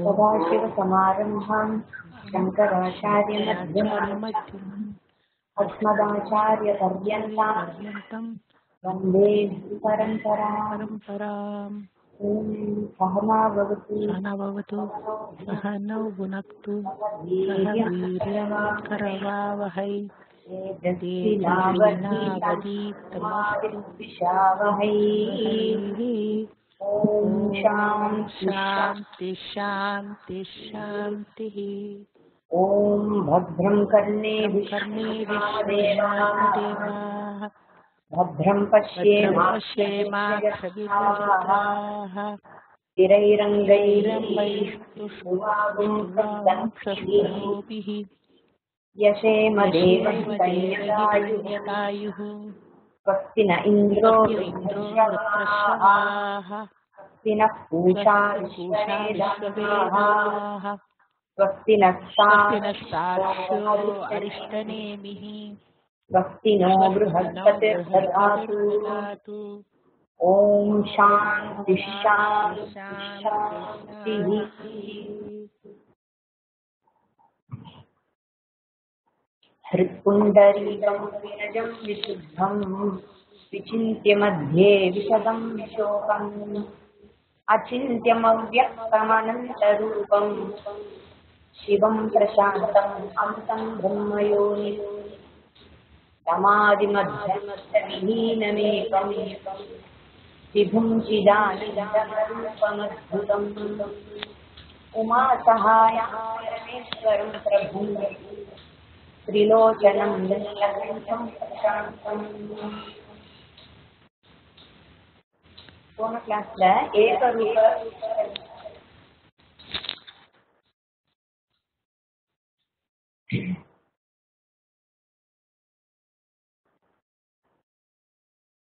सदाशिवसमारम्भां शङ्कराचार्यमध्यमाम् अस्मदाचार्यपर्यन्तां वन्दे परम्पराम्। सहना भवतु सहनौ भुनक्तु सह वीर्यं करवावहै तेजस्विनावधीतमस्तु ॐ शान्ति शान्ति शान्तिः। ॐ भद्रं कर्णेभिः भद्रं पश्येमाक्षभिर्यजत्राः स्थिरैरङ्गैस्तुष्टुवागुंसस्तनूभिः यशेमदेवहितैर्यदायुः स्वस्ति न इन्द्रो वृत्रश्रवाः स्वस्ति नः पूषा विश्ववेदाः स्वस्ति नः साक्ष्यो अरिष्टनेमिः स्वस्ति नो बृहस्पतिर्दधातु ॐ शान्ति शान्तिः। हृत्पुण्डरीकं विरजं विशुद्धं विचिन्त्य मध्ये विशदं विशोकम् अचिन्त्यमव्यक्तमनन्तरूपं शिवं प्रशान्तम् अमृतं ब्रह्मयोनिम् समाधिमध्यमस्तविहीनमेकं विभुं चिदानन्दरूपमद्भुतम् उमासहायं परमेश्वरं प्रभुं त्रिलोचनं नीलकण्ठं प्रशान्तम्। போன கிளாஸ்ல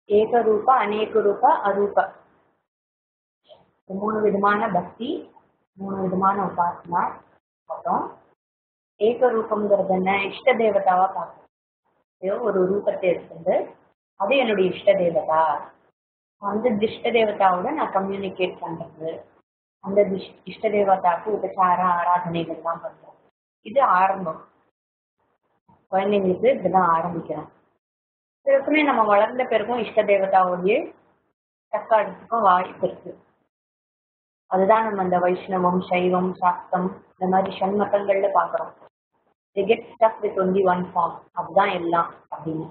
ஏகரூப அநேக ரூப அரூப மூணு விதமான பக்தி, மூணு விதமான உபாசனா. அப்புறம் ஏக ரூபம்ங்கிறது என்ன? இஷ்ட தேவதாவா பார்க்கணும். ஒரு ரூபத்தை எடுத்துட்டு அது என்னுடைய இஷ்ட தேவதா, அந்த இஷ்ட தேவதாவோட நான் கம்யூனிகேட் பண்றது, அந்த இஷ்ட தேவதாவுக்கு உபசார ஆராதனைகள் தான் பண்றோம். இது ஆரம்பம். குழந்தைங்களுக்கு இப்படிதான் ஆரம்பிக்கிறோம். பிறகுமே நம்ம வளர்ந்த பிறகும் இஷ்ட தேவதாவோடைய தக்காடுறதுக்கும் வாய்ப்பு இருக்கு. அதுதான் நம்ம இந்த வைஷ்ணவம், சைவம், சாக்தம் இந்த மாதிரி ஷண்மதங்கள்ல பாக்குறோம். they get stuck with only one form. அதுதான் எல்லாம் அப்படின்னு,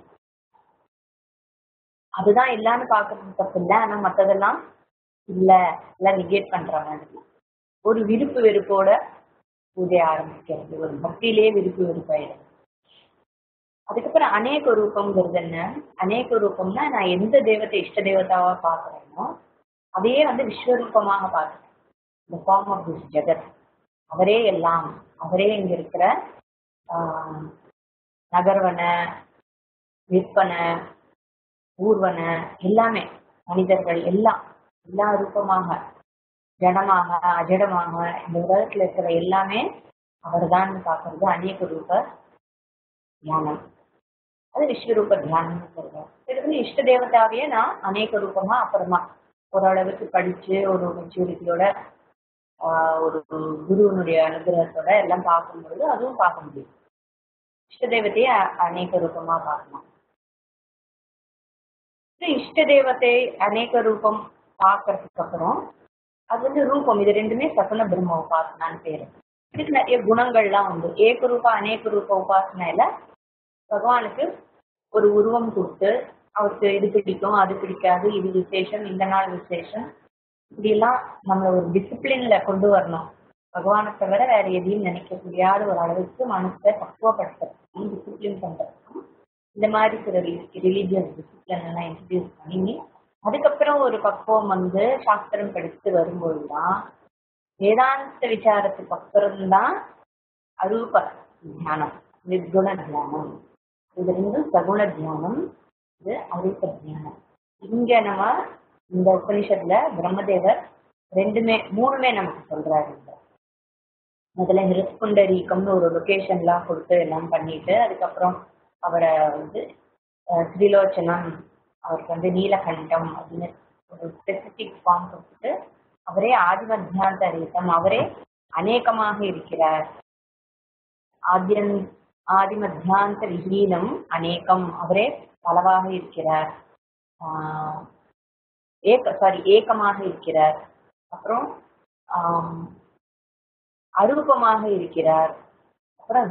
அதுதான் எல்லான்னு பாக்குறது தப்பு இல்லை. ஆனா மற்றதெல்லாம் இல்ல, எல்லாம் நிகேட் பண்றாங்க. ஒரு விருப்பு வெறுப்போட பூஜை ஆரம்பிக்கிறது, ஒரு பக்தியிலேயே விருப்பு வெறுப்பாயிடும். அதுக்கப்புறம் அநேக ரூபம்ங்கிறது என்ன? அநேக ரூபம்னா நான் எந்த தெய்வத்தை இஷ்ட தேவதாவா பாக்குறேனோ அதையே விஸ்வரூபமாக பார்க்கிறேன். இந்த ஃபார்ம் ஆஃப் திஸ் ஜெகத், அவரே எல்லாம், அவரே இங்க இருக்கிற நகர்வன, விற்பன, ஊர்வன, எல்லாமே மனிதர்கள் எல்லாம் எல்லா ரூபமாக, ஜடமாக அஜடமாக இந்த உலகத்துல இருக்கிற எல்லாமே அவர்தான் பார்க்கறது அநேக ரூப தியானம். அது விஸ்வரூப தியானம் சொல்றோம். இதுக்கு இஷ்ட தேவதாவையே நான் அநேக ரூபமா அப்புறமா ஓரளவுக்கு படிச்சு ஒரு மெச்சூரிட்டியோட ஒரு குருவனுடைய அனுகிரகத்தோட எல்லாம் பார்க்கும்பொழுது அதுவும் பார்க்க முடியும். இஷ்ட தேவத்தையே அநேக ரூபமா பார்க்கலாம். இஷ்ட தேவத்தை அநேக ரூபம் பார்க்கறதுக்கு அப்புறம் அது ரூபம், இது ரெண்டுமே சகுன பிரம்ம உபாசனான்னு பேரு. இதுக்கு நிறைய குணங்கள்லாம் உண்டு. ஏக ரூப அநேக ரூப உபாசனையில பகவானுக்கு ஒரு உருவம் கொடுத்து அவருக்கு இது பிடிக்கும், அது பிடிக்காது, இது விசேஷம், இந்த நாள் விசேஷம், இப்படியெல்லாம் நம்மள ஒரு டிசிப்ளின்ல கொண்டு வரணும். பகவானை தவிர வேற எதையும் நினைக்க முடியாத ஒரு அளவுக்கு மனசை பக்குவப்படுத்துறதுக்கும் டிசிப்ளின் பண்றதுக்கும் இந்த மாதிரி சில ரிலீஜியஸ் டிசிப்ளின் எல்லாம் இன்ட்ரடியூஸ் பண்ணி அதுக்கப்புறம் ஒரு பக்குவம் சாஸ்திரம் படிச்சுட்டு வரும்போதுதான் வேதாந்த விசாரத்துக்கு அப்புறம்தான் அரூப தியானம், நிர்குண தியானம். இது ரெண்டும் சகுண தியானம், இது அரூப தியானம். இங்க நம்ம இந்த உபனிஷத்துல பிரம்மதேவர் மூணுமே நமக்கு சொல்றாரு. முதல்ல ஹிருத்புண்டரீகம்னு ஒரு லொகேஷன்லாம் கொடுத்து எல்லாம் பண்ணிட்டு அதுக்கப்புறம் அவரை திரிலோச்சனம், அவருக்கு நீலகண்டம் அப்படின்னு ஒரு ஸ்பெசிபிக் ஃபார்ம் கொடுத்துட்டு அவரே ஆதிமத்தியாந்தரீதம், அவரே அநேகமாக இருக்கிறார். ஆதிமத்தியாந்த விஹீனம் அநேகம், அவரே பலவாக இருக்கிறார். ஏகமாக இருக்கிறார். அப்புறம் அரூபமாக இருக்கிறார். அப்புறம்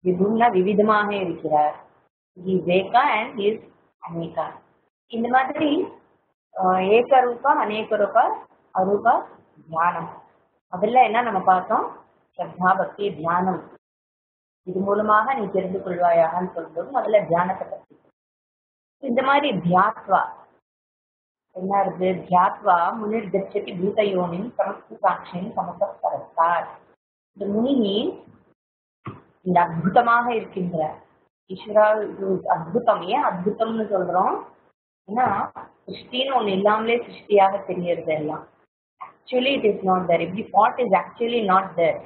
விபும்னா விவிதமாக இருக்கிறார். ஏகா அண்ட் இஸ் அநேகா. இந்த மாதிரி ஏகரூபா, அநேக ரூபா, அரூபா, தியானம். அதுல என்ன நம்ம பார்த்தோம்? ஸ்ரத்தா, பக்தி, தியானம். இது மூலமாக நீ தெரிந்து கொள்வாயான்னு சொல்லும்போது முதல்ல தியானத்தை பற்றி. இந்த மாதிரி தியாத்வா என்ன இருக்கு? தியாத்வா முனிர் கச்சதி பூதயோனின் சமஸ்த சாட்சியின் சமஸ்தரத்தார். இந்த முனி இந்த அத்புதமாக இருக்கின்ற ஈஸ்வரா அத்புதம். ஏன் அத்புதம்னு சொல்றோம்? ஏன்னா சிருஷ்டின்னு ஒண்ணு இல்லாமலே சிருஷ்டியாக தெரியறது எல்லாம். Actually it is not there. இப்படி pot is actually not there.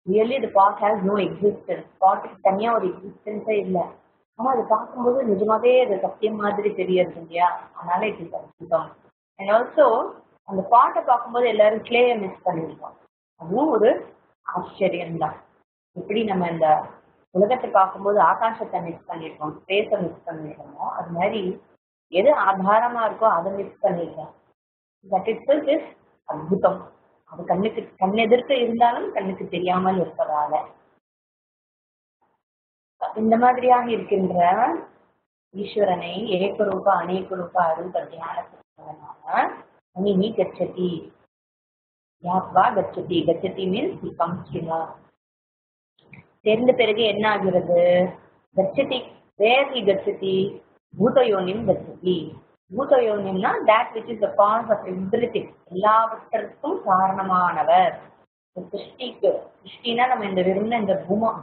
Really the pot has no existence. பாட்டுக்கு தனியா ஒரு எக்ஸிஸ்டன்ஸே இல்லை. ஆனா அது பார்க்கும்போது நிஜமாவே அது சத்தியம் மாதிரி தெரியறது இல்லையா? அதனால இட் இஸ் அத்புதம். அண்ட் ஆல்சோ அந்த பாட்டை பார்க்கும்போது எல்லாரும் கிளேயை மிஸ் பண்ணிருக்கோம். அதுவும் ஒரு ஆச்சரியம் தான். எப்படி நம்ம இந்த உலகத்தை பார்க்கும்போது ஆகாசத்தை மிஸ் பண்ணிருக்கோம், ஸ்பேஸை மிஸ் பண்ணிருக்கோமோ, அது மாதிரி எது ஆதாரமா இருக்கோ அதை மிஸ் பண்ணிருக்கோம். தட் இஸ் அத்புதம். அது கண்ணெதிர்க்க இருந்தாலும் கண்ணுக்கு தெரியாமல் இருப்பதால இந்த மாதிரியாக இருக்கின்ற ஈஸ்வரனை ஏகரூப அநேக ரூப அரூப தியானத்தினால நீ கச்சதி. யாத்வா கச்சதி. கச்சதி means he comes to know. தெரிந்த பிறகு என்ன ஆகிறது? கச்சதி. வேர் he கச்சதி? பூதயோனிம் கச்சதி. பூதயோனிம்னா that which is the cause of everything. எல்லாவற்றிற்கும் காரணமானவர். சிருஷ்டினா நம்ம இந்த வெறும் இந்த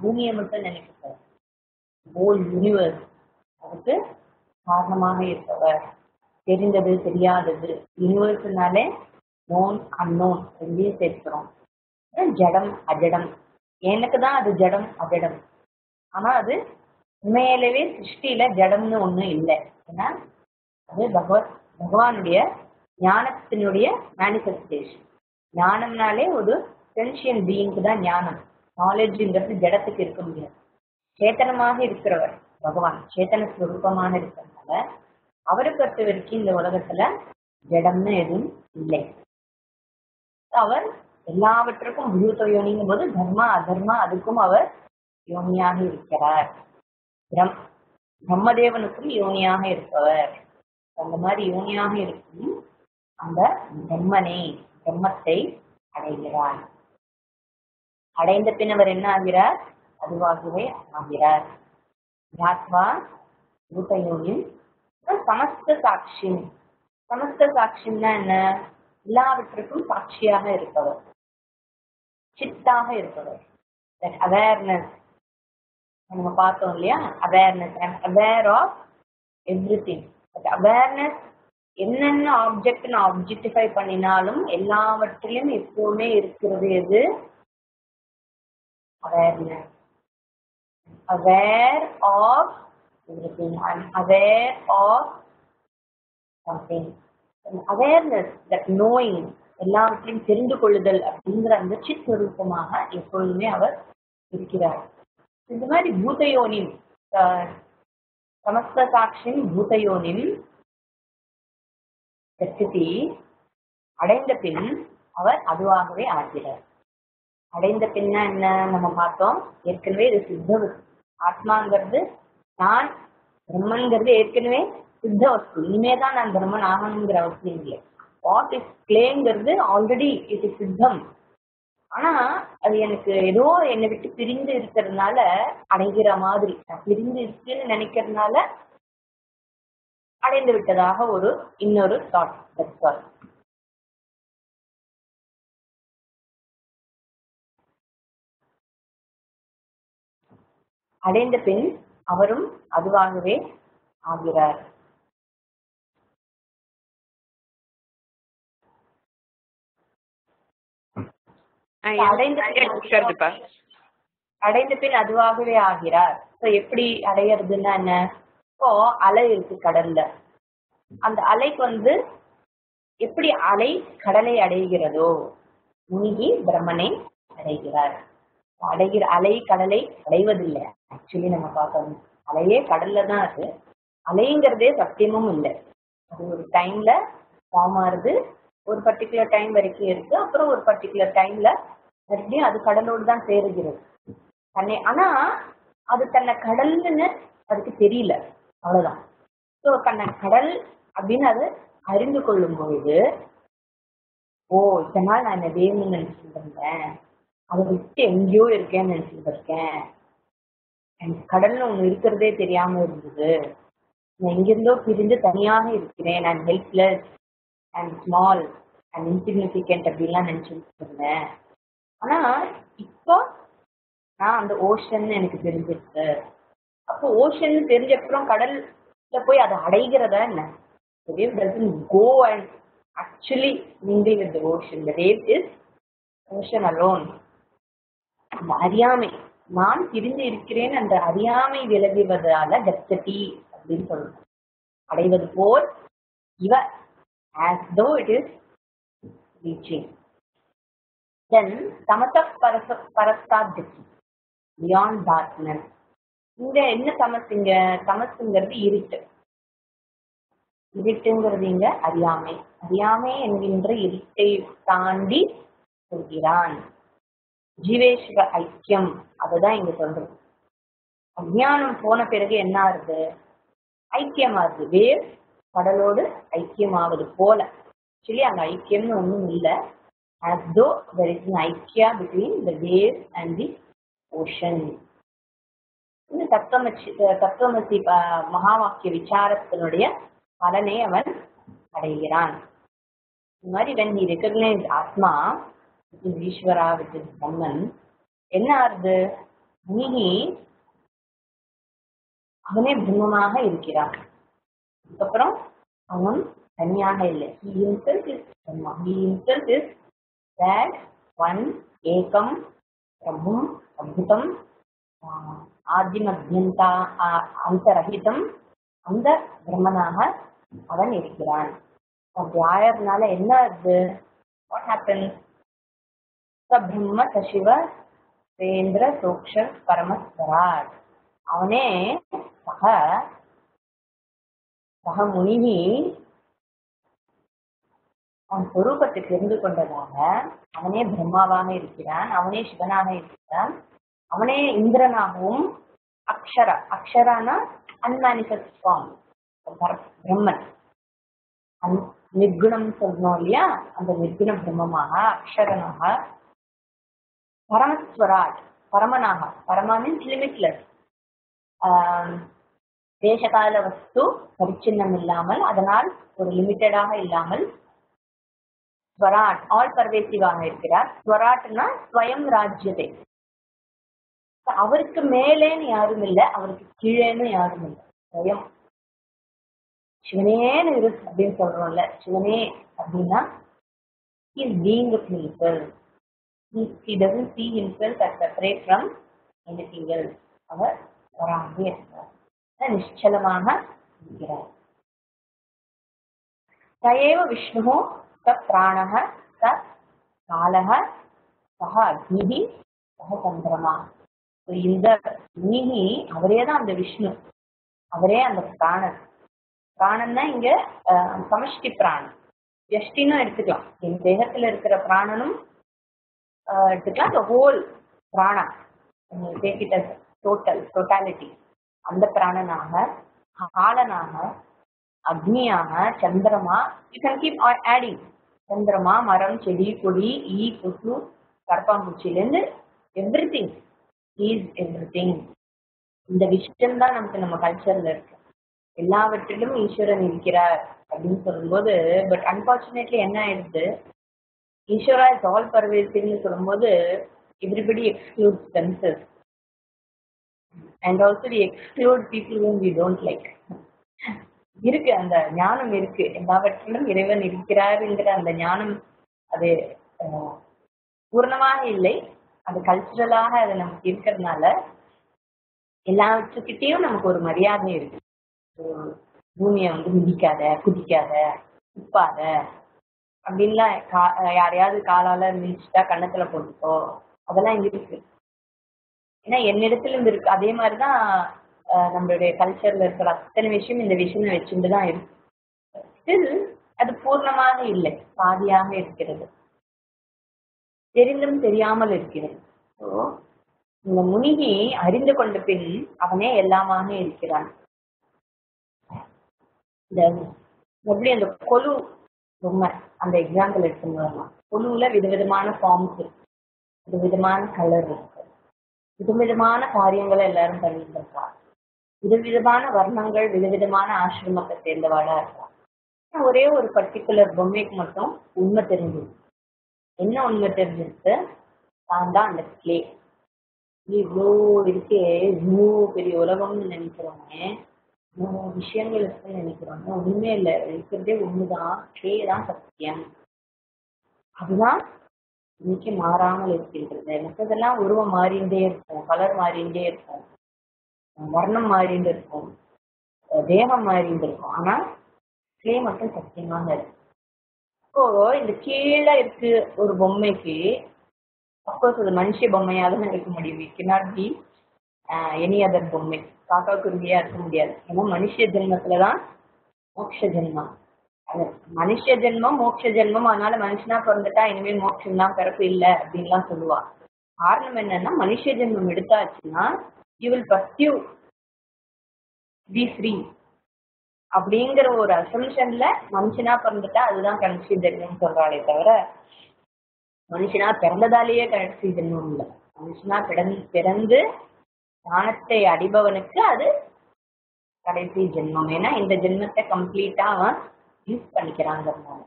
பூமியை மட்டும் நினைக்கிறோம். ஹோல் யூனிவர்ஸ் அதுக்கு காரணமாக இருப்பவர். தெரிந்தது, தெரியாதது. யூனிவர்ஸ்னாலே நோன் அன்னோன் ரெண்டையும் சேர்க்கிறோம். ஜடம் அஜடம். எனக்கு தான் அது ஜடம் அஜடம். ஆனா அது உண்மையிலவே சிருஷ்டியில ஜடம்னு ஒண்ணும் இல்லை. ஏன்னா அது பகவானுடைய ஞானத்தினுடைய மேனிஃபெஸ்டேஷன். ஞானம்னாலே ஒரு சென்ஷியன் பீயிங்க்கு தான் ஞானம். நாலேஜ்ங்கிறது ஜடத்துக்கு இருக்க முடியாது. சேத்தனமாக இருக்கிறவர் பகவான், சேத்தன ஸ்வரூபமாக இருக்கிறதுனால அவரை பொறுத்த வரைக்கும் இந்த உலகத்துல ஜடம்னு எதுவும் இல்லை. அவர் எல்லாவற்றுக்கும் பூத யோனிங்கும் போது தர்மா அதர்மா அதுக்கும் அவர் யோனியாக இருக்கிறார். பிரம்மதேவனுக்கும் யோனியாக இருப்பவர். அந்த மாதிரி யோனியாக இருக்கும் அந்த பிரம்மத்தை அடைகிறார். அடைந்த பின் அவர் என்ன ஆகிறார்? அதுவாகவே ஆகிறார். யாத்வா பூதயோனின் சமஸ்த சாட்சி. சமஸ்த சாட்சின்னா என்ன? எல்லாவற்றுக்கும் சாட்சியாக இருப்பவர், சித்தாக இருப்பவர். அவேர்னஸ் நம்ம பார்த்தோம் இல்லையா? Awareness, I am aware of everything. Awareness என்னென்ன ஆப்ஜெக்ட் ஆப்ஜெக்டிஃபை பண்ணினாலும் எல்லாவற்றிலும் எப்பவுமே இருக்கிறது எது? Awareness. Aware of everything. I'm aware of something. Awareness, that knowing, எல்லாவற்றையும் தெரிந்து கொள்ளுதல் அப்படிங்கிற அந்த சித்ஸ்வரூபமாக எப்பொழுதுமே அவர் இருக்கிறார். இந்த மாதிரி பூதயோனின் சமஸ்த சாட்சியின் பூதயோனின் கச்சதி அடைந்த பின் அவர் அதுவாகவே ஆகிறார். அடைந்த பின்னா என்ன நம்ம பார்த்தோம் ஏற்கனவே. இது சித்த ஆத்மாங்கிறது நான் பிரம்மன்கிறது ஏற்கனவே சித்த வஸ்து. இனிமேதான் நான் பிரம்மன் ஆகணுங்கிற அவசியம் இல்லை. வாட் இஸ் கிளேங்கிறது ஆல்ரெடி இட் இஸ் சித்தம். ஆனா அது எனக்கு ஏதோ என்னை விட்டு பிரிந்து இருக்கிறதுனால அடைகிற மாதிரி, பிரிந்து இருக்குன்னு நினைக்கிறதுனால அடைந்து விட்டதாக ஒரு இன்னொரு தாட். அடைந்த பின் அவரும் அதுவாகவே ஆகிறார். அடைந்த பின் அதுவாகவே ஆகிறார். எப்படி அடையிறதுன்னா என்ன? இப்போ அலை இருக்கு கடல்ல. அந்த அலைக்கு எப்படி அலை கடலை அடைகிறதோ முனிகி பிரம்மனை அடைகிறார். அலை கடலை அடைவதில்லை. ஆக்சுவலி நம்ம பார்க்கணும், அலையே கடல்ல தான் இருக்கு. அலைங்கிறதே சத்தியமும் இல்லை. அது ஒரு டைம்ல ஃபார்ம் ஆகுது, ஒரு பர்டிகுலர் டைம் வரைக்கும் இருக்கு, அப்புறம் ஒரு பர்டிகுலர் டைம்ல மறுபடியும் அது கடலோடு தான் சேருகிறது தன்னை. ஆனா அது தன்னை கடல்னு அதுக்கு தெரியல, அவ்வளவுதான். ஸோ தன்னை கடல் அப்படின்னு அது அறிந்து கொள்ளும் பொழுது, ஓ இத்தனை நாள் நான் என்ன வேணும்னு நினைச்சிட்டு இருந்தேன், அதை விட்டு எங்கேயோ இருக்கேன்னு நினைச்சிட்டு இருக்கேன், எனக்கு கடல்னு ஒண்ணு இருக்கிறதே தெரியாம இருந்தது, நான் எங்கிருந்தோ பிரிந்து தனியாக இருக்கிறேன், நான் helpless and small and insignificant அப்படின்லாம் நினைச்சிட்டு இருந்தேன். ஆனா இப்போ நான் அந்த ஓஷன் எனக்கு தெரிஞ்சிருக்கு. அப்போ ஓஷன் தெரிஞ்ச அப்புறம் கடல்ல போய் அதை அடைகிறதா என்ன? The wave doesn't go and actually mingle with the ocean. The wave is ocean alone. அந்த அறியாமை, நான் பிரிந்து இருக்கிறேன் அந்த அறியாமை விலகுவதால கச்சதி அப்படின்னு சொல்றோம். அடைவது போல் இவ, as though it is reaching. Then tamasah parastadhyati, beyond darkness. இங்க என்ன தமசுங்க? தமசுங்கிறது இருட்டு. இருட்டுங்கிறது இங்க அறியாமை. அறியாமை என்கின்ற இருட்டை தாண்டி சொல்கிறான். ஜீவேஸ்வர ஐக்கியம், அதுதான் இங்க சொல்றது. அஜ்ஞானம் போன பிறகு என்ன ஆகுது? ஐக்கியமாகுது. வேவ் கடலோடு ஐக்கியமாவது போல. ஆக்சுவலி அங்க ஐக்கியம்னு ஒண்ணும் இல்லை. as though there is an IKEA between the wave and the ocean. இந்த தத்துவமசி மகா வாக்கிய விசாரத்தினுடைய பலனை அவன் அடைகிறான். இந்த மாதிரி when he recognized ஆத்மா, ஈஸ்வரா வித் பிரம்மன், என்ன ஆறுது? முனிகி அவனே பிரம்மமாக இருக்கிறான். அதுக்கப்புறம் அவன் தனியாக இல்லை. He himself is Brahma. He himself is that one, ஏகம், பிரம்மம், அத்புதம், ஆதிமத்யந்தா அந்தரஹிதம், அந்த பிரம்மனாக அவன் இருக்கிறான். அப்படி ஆயறதுனால என்ன ஆகுது? What happens? ச பிரம்ம சசிவ சேந்திர சோக்ஷ பரமஸ்வராட். அவனே சக முனிவி அவன் சொரூபத்தை தெரிந்து கொண்டதாக அவனே பிரம்மாவாக இருக்கிறான், அவனே சிவனாக இருக்கிறான், அவனே இந்திரனாகவும், அக்ஷரானா அன்மேனிஃபெஸ்ட் ஃபார்ம், பிரம்மன் நிர்குணம் சொல்லணும் இல்லையா, அந்த நிர்குண பிரம்மமாக, அக்ஷரனாக, பரமஸ்வராட் பரமனாக, பரமா மீன்ஸ் லிமிட்லெஸ், தேசகால வஸ்து பரிச்சின்னம் இல்லாமல், அதனால் ஒரு லிமிட்டடாக இல்லாமல், ஸ்வராட் ஆல் பர்வேசிவாக இருக்கிறார். ஸ்வராட்னா ஸ்வயம் ராஜ்யத்தை, அவருக்கு மேலேன்னு யாரும் இல்லை, அவருக்கு கீழேன்னு யாரும் இல்லை, ஸ்வயம் சிவனேன்னு இரு அப்படின்னு சொல்றோம்ல. சிவனே அப்படின்னா he is being of himself. He doesn't see himself as separate from anything else. அவர் வராமே இருக்கிறார், நிச்சலமாக இருக்கிறார். சயேவ விஷ்ணு ச பிராணஹ ச காலஹ சஹ அக்னிஹி சஹ சந்திரமா. இந்த அக்னிஹி அவரே தான் அந்த விஷ்ணு, அவரே அந்த பிராணன். பிராணன் தான் இங்க சமஷ்டி பிராணன், எஷ்டின்னு எடுத்துக்கலாம். என் தேகத்துல இருக்கிற பிராணனும் எடுத்துக்கலாம், the whole prana, take it as totality. அந்த பிராணனாக, காலனாக, அக்னியாக, சந்திரமா, you can keep adding, சந்திரமா, மரம், செடி, கொடி, ஈ, கொசு, கரப்பாம்பூச்சிலேருந்து எவ்ரிதிங், is everything. இந்த விஷயம் தான் நமக்கு நம்ம கல்ச்சர்ல இருக்கு. எல்லாவற்றிலும் ஈஸ்வரன் இருக்கிறார் அப்படின்னு சொல்லும்போது, பட் அன்பார்ச்சுனேட்லி என்ன ஆயிடுது, ஈஸ்வரா இஸ் ஆல் பர்வேசிவ்னு சொல்லும்போது everybody excludes themselves and also we exclude people whom we don't like. இருக்கு, அந்த ஞானம் இருக்கு, எல்லாவற்றிலும் இறைவன் இருக்கிறாருங்கிற அந்த ஞானம் அது பூர்ணமாக இல்லை, அது கல்ச்சுரலாக அது நமக்கு இருக்கிறதுனால எல்லாவற்றுக்கிட்டையும் நமக்கு ஒரு மரியாதை இருக்கு. பூமியை மிதிக்காத, குதிக்காத, துப்பாத, அப்படின்லாம் யாரையாவது காலால மிதிச்சுட்டா கன்னத்துல போட்டுக்கோ, அதெல்லாம் இருக்கு. ஏன்னா என்னிடத்துல இருந்து இருக்கு. அதே மாதிரிதான் நம்மளுடைய கல்ச்சர்ல இருக்கிற அத்தனை விஷயம் இந்த விஷயம் வச்சுட்டு தான் இருக்கு. ஸ்டில் அது பூர்ணமாக இல்லை, பாதியாக இருக்கிறது, தெரிந்தும் தெரியாமல் இருக்கிறது. ஸோ இந்த முனிகி அறிந்து கொண்ட பின் அவனே எல்லாமாக இருக்கிறான். இந்த எப்படி அந்த கொலு பொம்மை அந்த எக்ஸாம்பிள் எடுத்துன்னு வரலாம். கொலுவுல விதவிதமான ஃபார்ம்ஸ் இருக்கு, விதவிதமான கலர் இருக்கு, விதவிதமான காரியங்களை எல்லாரும் பண்ணிட்டு இருக்கா, விதவிதமான வர்ணங்கள், விதவிதமான ஆசிரமத்தை சேர்ந்தவாளா இருக்கா. ஒரே ஒரு பர்டிகுலர் பொம்மைக்கு மட்டும் உண்மை தெரிஞ்சிருக்கு. என்ன உண்மை தெரிஞ்சிருக்கு? தான் தான் அந்த கிளே. இவ்வளோ இருக்கே, இவ்வளோ பெரிய உலகம்னு நினைக்கிறோங்க, இவ்வளோ விஷயங்கள் இருக்குன்னு நினைக்கிறோங்க. ஒண்ணுமே இல்லை, இருக்கிறதே ஒண்ணுதான், கிளே தான் சத்தியம். அதுதான் இன்னைக்கு மாறாமல் இருக்கின்றது. மற்றதெல்லாம் உருவம் மாறிண்டே இருக்கும், கலர் மாறிண்டே இருக்கும், வர்ணம் மாறிண்டு இருக்கும், தேகம் மாறிண்டு இருக்கும். ஆனா கிளே மட்டும் சத்தியமாக இருக்கு. இப்போ இந்த கீழே இருக்கு ஒரு பொம்மைக்கு, அப்கோர்ஸ் அது மனுஷ பொம்மையாக தான் இருக்க முடியும். It cannot be any other பொம்மை. காக்கா குருவியா இருக்க முடியாது. ஏன்னா மனுஷ ஜென்மத்துலதான் மோட்ச ஜென்மம். மனுஷ ஜென்மம் மோட்ச ஜென்மம், அதனால மனுஷனா பிறந்துட்டா இனிமேல் மோட்சம் தான், பிறப்பு இல்லை அப்படின்லாம் சொல்லுவா. காரணம் என்னன்னா, மனுஷ ஜென்மம் எடுத்தாச்சுன்னா you will pursue be free அப்படிங்கிற ஒரு அசம்ஷன்ல மனுஷனா பிறந்துட்டா அதுதான் கடைசி ஜென்மம் சொல்றாளே தவிர, மனுஷனா பிறந்ததாலேயே கடைசி ஜென்மம் இல்லை. மனுஷனா பிறந்து ஞானத்தை அடைபவனுக்கு அது கடைசி ஜென்மம். ஏன்னா இந்த ஜென்மத்தை கம்ப்ளீட்டா அவன் யூஸ் பண்ணிக்கிறாங்கிறதுனால.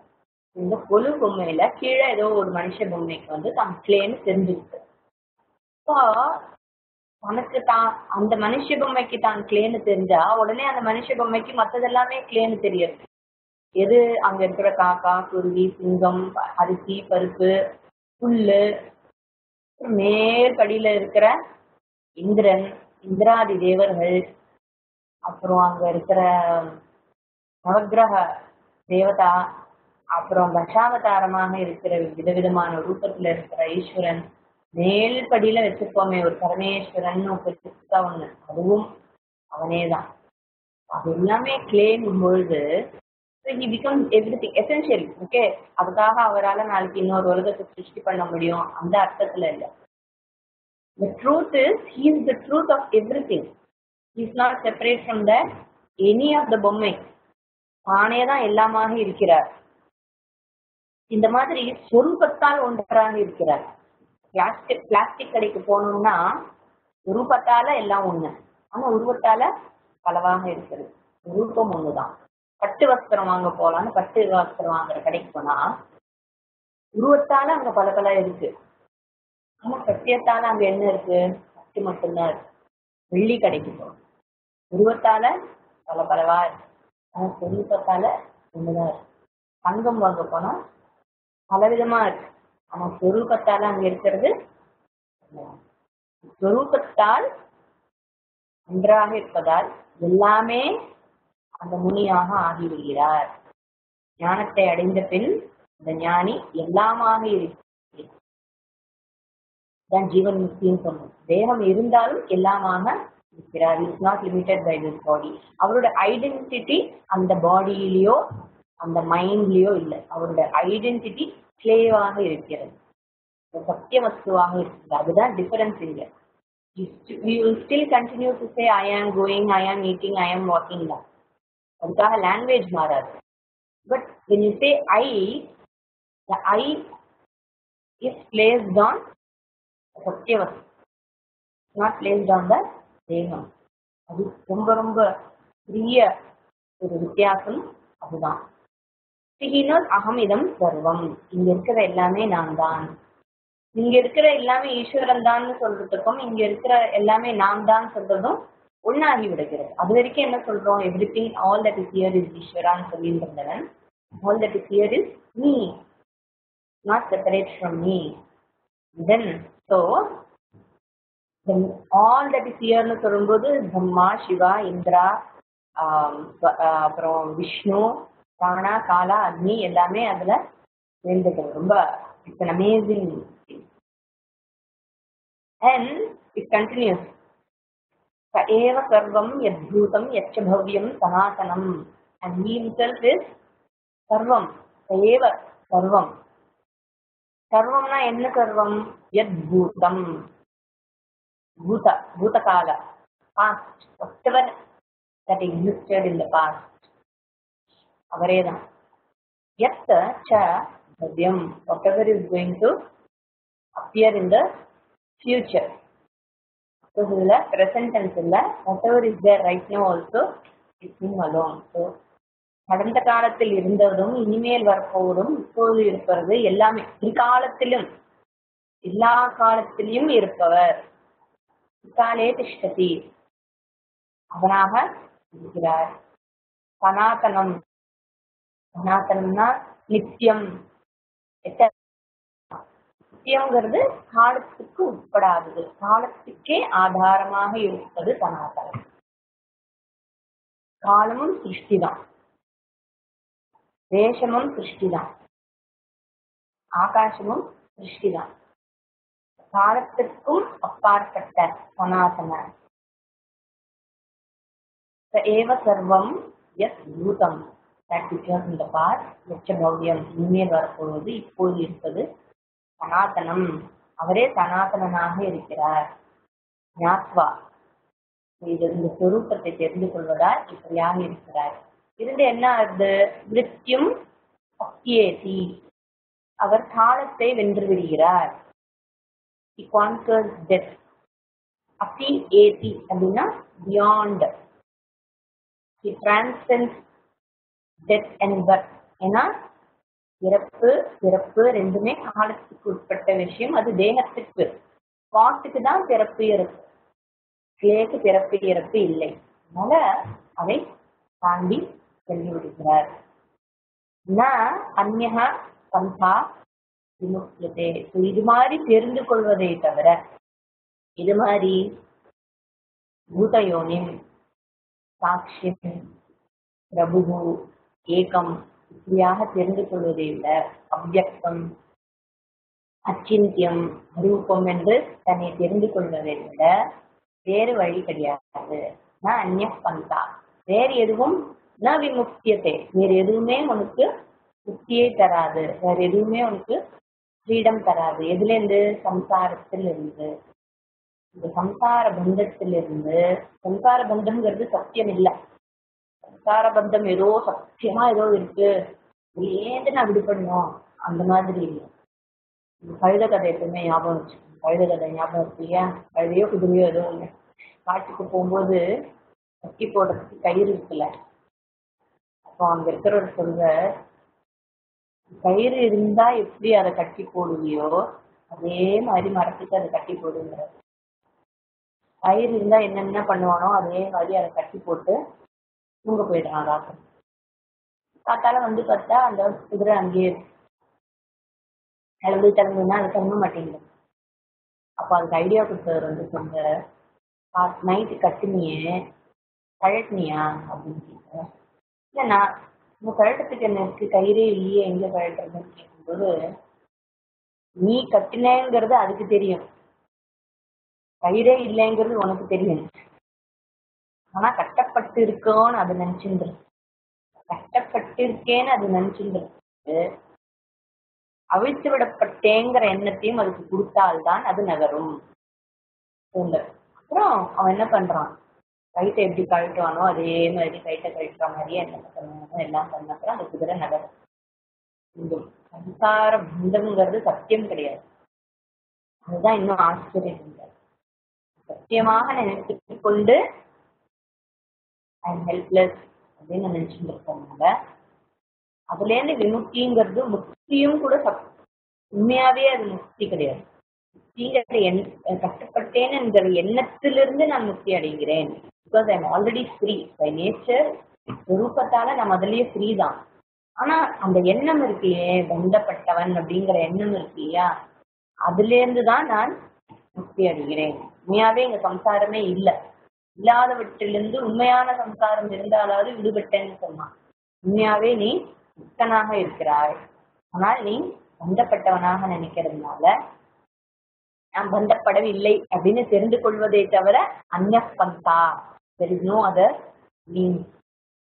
இந்த கொலு பொம்மையில கீழே ஏதோ ஒரு மனுஷ பொம்மைக்கு வந்து தான் கிளேன்னு தெரிஞ்சிருக்கு. இப்போ தனக்கு தான் அந்த மனுஷ பொம்மைக்கு தான் கிளேன்னு தெரிஞ்சா உடனே அந்த மனுஷ பொம்மைக்கு மற்றதெல்லாமே கிளேன்னு தெரியுது. எது அங்க இருக்கிற காக்கா, குருவி, சிங்கம், அரிசி, பருப்பு, புல்லு, மேற்படியில இருக்கிற இந்திரன், இந்திராதி தேவர்கள், அப்புறம் அங்க இருக்கிற நவகிரக தேவதா, அப்புறம் தசாவதாரமாக இருக்கிற விதவிதமான ரூபத்துல இருக்கிற ஈஸ்வரன், மேல்படியில வச்சிருப்போமே ஒரு பரமேஸ்வரன் ஒண்ணு, அதுவும் அவனேதான். அது எல்லாமே கிளேம் பொழுது he becomes everything essentially. Okay, அதுக்காக அவரால் நாளைக்கு இன்னொரு உலகத்தை சிருஷ்டி பண்ண முடியும் அந்த அர்த்தத்துல இல்லை. The truth is, he is the truth of everything. He is not separate from that any of the பொம்மை. தானே தான் எல்லாமாக இருக்கிறார். இந்த மாதிரி சொரூபத்தால் ஒன்றாக இருக்கிறார். பிளாஸ்டிக் கடைக்கு போனோம்னா ரூபத்தால எல்லாம் ஒண்ணு, ஆனா உருவத்தால பலவாக இருக்கிறது. ரூபம் ஒண்ணுதான். பட்டு வஸ்திரம் வாங்க போலான்னு பட்டு வஸ்திரம் வாங்குற கடைக்கு போனா உருவத்தால அங்க பல பல இருக்கு, ஆனா சத்தியத்தால அங்க என்ன இருக்கு? பட்டு மட்டும்தான் இருக்கு. வெள்ளி கடைக்கு போகும், உருவத்தால பல பலவா இருக்கு, ஆனா சொரூபத்தால ஒண்ணுதான் இருக்கு. தங்கம் வாங்க போனா பலவிதமா இருக்கு, ஆனா சொரூபத்தால அங்க இருக்கிறது சொரூபத்தால் ஒன்றாக இருப்பதால் எல்லாமே அந்த முனியாக ஆகிவிடுகிறார். ஞானத்தை அடைந்த பின் இந்த ஞானி எல்லாமாக இருக்கிறார். ஜீவன் முக்தின்னு சொன்னோம். தேகம் இருந்தாலும் எல்லாமாக இருக்கிறார். Is not limited by this body. அவரோட ஐடென்டிட்டி அந்த பாடியிலயோ அந்த மைண்ட்லயோ இல்லை. அவரோட ஐடென்டிட்டி கிளேவாக இருக்கிறது, சத்திய வஸ்துவாக இருக்கிறது. அதுதான் டிஃபரன்ஸ் இங்க. We will still continue to say I am going, I am eating, I am walking down. அதுக்காக லாங்குவேஜ் மாறாது. But when you say I, the I is placed on சத்திய வஸ்து, not placed on the தேகம். அது ரொம்ப ரொம்ப பெரிய ஒரு வித்தியாசம். அதுதான் he knows அகமிதம் சர்வம். இங்க இருக்கிற எல்லாமே நான் தான். இங்க இருக்கிற எல்லாமே ஈஸ்வரன் தான் சொல்றதுக்கும் இங்க இருக்கிற எல்லாமே நாம் தான் சொல்றதும் ஒன்னாகி விடுகிறது. அது வரைக்கும் என்ன சொல்றோம்? Everything, all that is here is ஈஸ்வரான்னு சொல்லியிருந்தவன், all that is here is me, not separate from me. Then so all that is ஹியர்னு சொல்லும்போது பிரம்மா, சிவா, இந்திரா, அப்புறம் விஷ்ணு, பிராணா, காலா, அக்னி எல்லாமே அதுல வேண்டுதல் ரொம்ப it's an amazing thing. And it continues. स एव सर्वं यद्भूतं यच्च भव्यं सनातनम्. And he himself is सर्वं. स एव सर्वं. सर्वம்னா என்ன சர்வம்? யத்பூதம். பூதகால, past, whatever that existed in the past. அவரேதான். யத் ச பவ்யம், whatever is going to appear in the future. So இதுல present tense இல்ல, whatever is there right now also is him alone. So கடந்த காலத்தில் இருந்ததும் இனிமேல் வரப்போவதும் இப்போது இருப்பது எல்லாமே இக்காலத்திலும் எல்லா காலத்திலும் இருப்பவர். காலே திஷ்டதி, அவனாக இருக்கிறார். சனாதனம், சனாதனம்னா நித்தியம். நித்தியம்ங்கிறது காலத்துக்கு உட்படாதது, காலத்துக்கே ஆதாரமாக இருப்பது சனாதனம். காலமும் சிருஷ்டிதான், தேசமும் சிருஷ்டிதான், ஆகாசமும் சிருஷ்டிதான். காலத்திற்கும் அப்பாற்பட்ட சனாதன. ஏவ சர்வம் யத் பூதம், that which was in the past, யச்ச பவ்யம், இனிமேல் வரப்போவது இப்போது இருப்பது சனாதனம், அவரே சனாதனனாக இருக்கிறார். ஞாத்வா, இந்த சொரூபத்தை தெரிந்து கொள்வதால் இப்படியாக இருக்கிறார். இருந்து என்ன ஆகுது? மிருத்யும் அப்யேதி, அவர் காலத்தை வென்று விடுகிறார். He conquers death. அபி ஏதி அப்படின்னா beyond. He transcends death and birth. ஏன்னா இறப்பு பிறப்பு ரெண்டுமே காலத்துக்கு உட்பட்ட விஷயம். அது தேகத்துக்கு, பாட்டுக்கு தான் பிறப்பு இறப்பு, கிளேக்கு பிறப்பு இறப்பு இல்லை. அதனால அதை தாண்டி சென்று விடுகிறார். ந அந்யஹ பந்தா விமுக்யதே. இது மாதிரி தெரிந்து கொள்வதை தவிர, இது மாதிரி பூதயோனிம், சாட்சியம், பிரபு, ஏகம் இப்படியாக தெரிந்து கொள்வதை விட, அவ்யக்தம், அச்சிந்தியம், ரூபம் என்று தன்னை தெரிந்து கொள்வதை விட வேறு வழி கிடையாது. ந அந்நிய பந்தா, வேறு எதுவும் ந விமுக்தியத்தை, வேறு எதுவுமே உனக்கு முக்தியை தராது, வேற எதுவுமே உனக்கு ஃப்ரீடம் தராது. எதுல இருந்து? சம்சாரத்தில் இருந்து. இந்த சம்சார பந்தத்திலிருந்து, சம்சார பந்தம்ங்கிறது சத்தியம் இல்லை. சம்சார பந்தம் ஏதோ சத்தியமா ஏதோ இருக்கு, ஏந்து நான் விடுபடணும் அந்த மாதிரி இல்லை. கழுத கதை எப்பவுமே ஞாபகம் வச்சு, கழுத கதை ஞாபகம் இருக்கு இல்லையா? கழுதையோ குதிரையோ ஏதோ இல்லை, காட்டுக்கு போகும்போது கட்டி போடுறதுக்கு கயிறு இருக்குல்ல. அப்போ அங்க இருக்கிறவர் சொல்ற, கயிறு இருந்தா எப்படி அதை கட்டி போடுவியோ அதே மாதிரி மரத்துக்கு அதை கட்டி போடுங்க. கயிறு இருந்தா என்னென்ன பண்ணுவானோ அதே மாதிரி அதை கட்டி போட்டு தூங்க போயிடுறான் ராத்திரி. காத்தால வந்து பார்த்தா அந்த குதிரை அங்கேயே கிளம்புனா அது கிளம்ப மாட்டேங்குது. அப்போ அதுக்கு ஐடியா கொடுத்தவர் வந்து சொன்ன, நைட்டு கட்டுனியே கழட்டினியா அப்படின்னு கேட்க, இல்லை நான் உங்க கழட்டத்துக்கு என்ன இருக்கு, கயிறே இல்லையே எங்க கழட்டுறதுன்னு கேட்கும்போது, நீ கட்டினேங்கிறது அதுக்கு தெரியும், கயிறே இல்லைங்கிறது உனக்கு தெரியும். ஆனா கட்டப்பட்டு இருக்கோன்னு அது நினைச்சுட்டு, கஷ்டப்பட்டு இருக்கேன்னு அது நினைச்சுட்டு அவிழ்த்து விடப்பட்டேங்கிற எண்ணத்தையும் அதுக்கு கொடுத்தால்தான் அது நகரும். அப்புறம் அவன் என்ன பண்றான், கைட்டை எப்படி கழட்டுவானோ அதே மாதிரி கைட்டை கழட்டுற மாதிரியே என்ன பண்ணணும் எல்லாம் பண்ண அப்புறம் அந்த குதிரை நகரும். இந்த சம்சார பந்தம்ங்கிறது சத்தியம் கிடையாது. அதுதான் இன்னும் ஆச்சரியம் கிடையாது. சத்தியமாக நினைத்து கொண்டு ஐ எம் ஹெல்ப்லெஸ் அப்படின்னு நினைச்சுட்டு இருக்கோம்ல, அதுல இருந்து விமுக்திங்கிறது, முக்தியும் கூட உண்மையாவே அது முக்தி கிடையாது. முக்திங்கிற கஷ்டப்பட்டேன்னு என்கிற எண்ணத்திலிருந்து நான் முக்தி அடைகிறேன். Because I am already free by nature. ரூபத்தால நம்ம அதுலயே ஃப்ரீ தான். ஆனா அந்த எண்ணம் இருக்கையே, பந்தப்பட்டவன் அப்படிங்கிற எண்ணம் இருக்கு இல்லையா, அதுல இருந்து தான் நான் முக்தி அடைகிறேன். உண்மையாவே இங்க சம்சாரமே இல்லை. இல்லாதவற்றிலிருந்து உண்மையான சம்சாரம் இருந்தாலாவது விடுபட்டேன்னு சொன்னான். உண்மையாவே நீ முக்தனாக இருக்கிறாய். ஆனால் நீ பந்தப்பட்டவனாக நினைக்கிறதுனால நான் பந்தப்படவில்லை அப்படின்னு தெரிந்து கொள்வதை தவிர அந்நிய பந்தா there is no other means.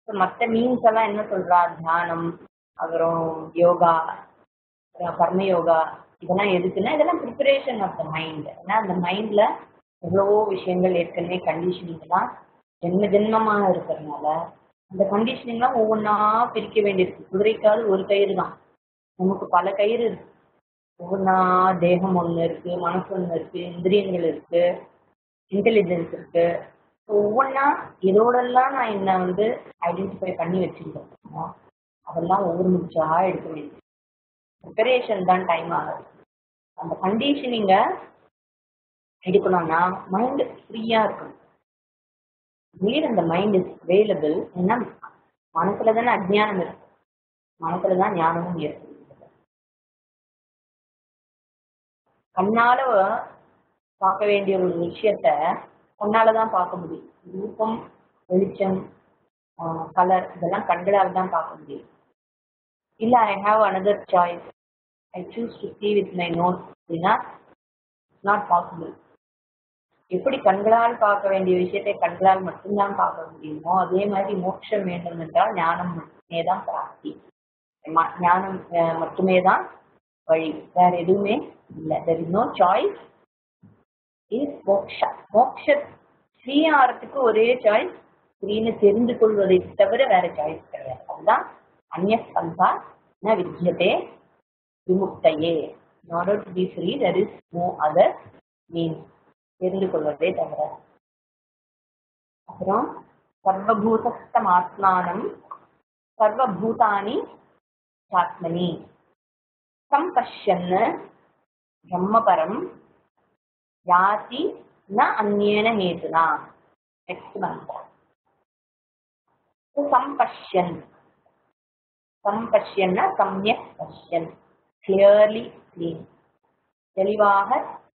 மற்ற மீன்ஸ் எல்லாம் என்ன சொல்றா, தியானம், அப்புறம் யோகா, கர்ம யோகா, இதெல்லாம் எதுக்குன்னா இதெல்லாம் ப்ரிப்பரேஷன் ஆஃப் த மைண்ட். ஏன்னா அந்த மைண்ட்ல எவ்வளவோ விஷயங்கள் ஏற்கனவே கண்டிஷனிங் எல்லாம் ஜென்ம ஜென்மமாக இருக்கிறதுனால அந்த கண்டிஷனிங்லாம் ஒவ்வொன்றா பிரிக்க வேண்டியிருக்கு. குதிரைக்காவது ஒரு கயிறு தான், நமக்கு பல கயிறு இருக்கு. ஒவ்வொன்றா தேகம் ஒன்று இருக்கு, மனசு ஒன்று இருக்கு, இந்திரியங்கள் இருக்கு, இன்டெலிஜென்ஸ் இருக்கு. ஒவ்வொன்றா இதோடெல்லாம் நான் என்ன ஐடென்டிஃபை பண்ணி வச்சுருக்கேன். அதெல்லாம் ஒவ்வொரு முடிச்சா எடுக்க வேண்டியது. ப்ரிப்பரேஷன் தான் டைம் ஆகுது. அந்த கண்டிஷனிங்க எடுக்கணும்னா மைண்ட் ஃப்ரீயா இருக்கணும். வேர் அந்த மைண்ட் இஸ் அவைலபிள். ஏன்னா மனசுல தானே அஜ்ஞானம் இருக்கு, மனசுல தான் ஞானமும் இருக்கு. கண்ணால பார்க்க வேண்டிய ஒரு விஷயத்த கண்ணாலதான் பார்க்க முடியும். ரூபம், வெளிச்சம், கலர், இதெல்லாம் கண்களால் தான் பார்க்க முடியும். இல்ல I have another choice, I choose to see with my nose அப்படின்னா நாட் பாசிபிள். எப்படி கண்களால் பார்க்க வேண்டிய விஷயத்தை கண்களால் மட்டும்தான் பார்க்க முடியுமோ அதே மாதிரி மோட்சம் வேண்டும் என்றால் ஞானம் மட்டுமே தான் பிராப்தி. ஞானம் மட்டுமே தான் வழி, வேற எதுவுமே இல்லை. there is no choice is moksha. மோக்ஷ ஃப்ரீ ஆகிறதுக்கு ஒரே சாய்ஸ் ஃப்ரீன்னு தெரிந்து கொள்வதை தவிர வேற சாய்ஸ் கிடையாது. அதுதான் அந்நிய பந்தா ந வித்யதே விமுக்தையே. in order to be free there is no other means, தெரிந்து கொள்வதே தவிர. அப்புறம் சர்வபூதஸ்தம் ஆத்மானம் சர்வபூதானி சாத்மனி சம்பஷ்யன் பிரம்மபரம் யாதி ந அந்யேன ஹேதுனா. நெக்ஸ்ட் மந்திரம் சம்பஷ்யன். சம்பஷ்யன்னா சம்யக் பஷ்யன், கிளியர்லி சீன், தெளிவாக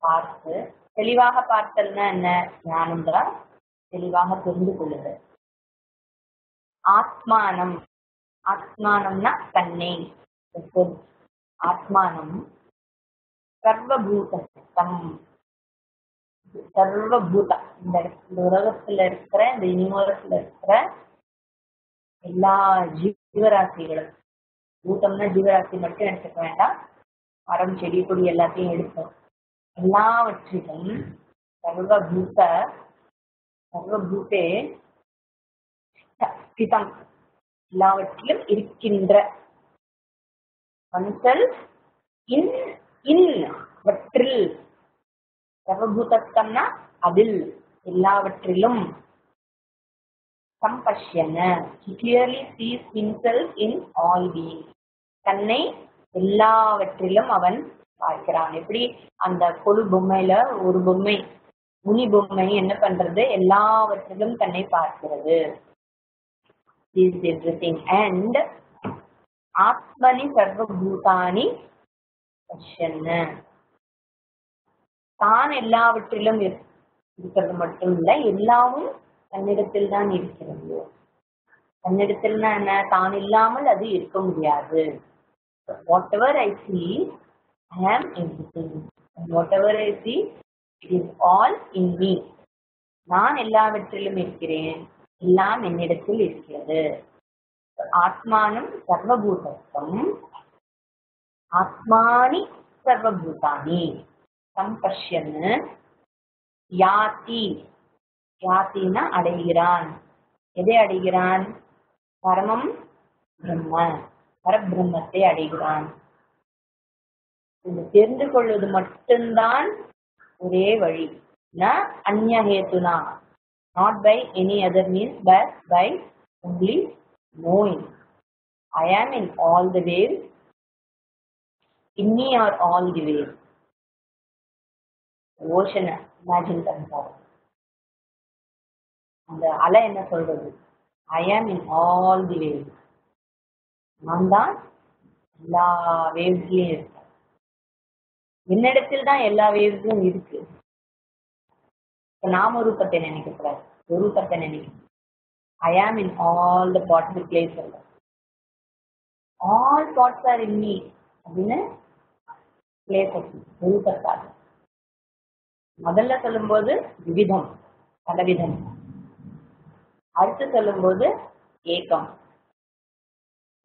பார்த்து. தெளிவாக பார்த்தல்னா என்ன, ஞானம் தான் தெளிவாக தெரிந்து கொள்ளுதல். ஆத்மானம். ஆத்மானம்னா தன்னை. ஆத்மானம் சர்வபூதம். சர்வபூதம் இந்த உலகத்துல இருக்கிற, இந்த யூனிவர்ஸ்ல இருக்கிற எல்லா ஜீவராசிகளும். பூதம்னா ஜீவராசி மட்டும் எடுத்துக்க வேண்டாம், மரம், செடி, கொடி எல்லாத்தையும் எடுப்போம். எல்லாவற்றிலும் சர்வபூத சர்வபூதே ஸ்திதம், எல்லாவற்றிலும் இருக்கின்ற. ஒன்செல்ஃப் இன் இன் வற்றில். சர்வபூதம்னா அதில், எல்லாவற்றிலும். சம்பஷ்யன, he clearly sees himself in all beings. தன்னை எல்லாவற்றிலும் அவன் பார்க்கிறான். எப்படி அந்த கொழு பொம்மையில ஒரு பொம்மை, முனி பொம்மை என்ன பண்றது, எல்லாவற்றிலும் தன்னை பார்க்கிறது. This is everything. And ஆத்மனி சர்வபூதானி பஷ்யன்ன, தான் எல்லாவற்றிலும் இருக்கிறது மட்டும் இல்ல, எல்லாமும் தன்னிடத்தில் தான் இருக்கிறது. தன்னிடத்தில்னா என்ன, தான் இல்லாமல் அது இருக்க முடியாது. whatever I see, I am everything. And whatever I see, it is all in me. நான் எல்லாவற்றிலும் இருக்கிறேன், எல்லாம் என்னிடத்தில் இருக்கிறது. ஆத்மானம் சர்வபூதம் ஆத்மானி சர்வபூதானி சம்பஷ்யன் யாதி. யாத்தினா அடைகிறான். எதை அடைகிறான், பரமம் பிரம்ம, பரபிரம்மத்தை அடைகிறான். தெரிந்து கொள்வது மட்டும்தான் ஒரே வழி. அந்யஹேதுனா, not by any other means, but by only knowing. I am in all the waves, in me are all the waves. ஓஷனை இமேஜின் பண்ணுறாரு. அந்த அலை என்ன சொல்றது, I am in all the waves. நான் தான் எல்லா வேவ்ஸ்லயும் இருக்கேன். என்னிடத்தில் தான் எல்லா வேவ்ஸும் இருக்கு. நாம ரூபத்தை நினைக்க கூடாது, ஒரு ரூபத்தை நினைக்கணும். I am in all the parts places. All parts are in me. அப்படின்னு பிளேஸ் ரூபத்தால். முதல்ல சொல்லும்போது விவிதம், பலவிதம். அடுத்து சொல்லும்போது ஏகம்,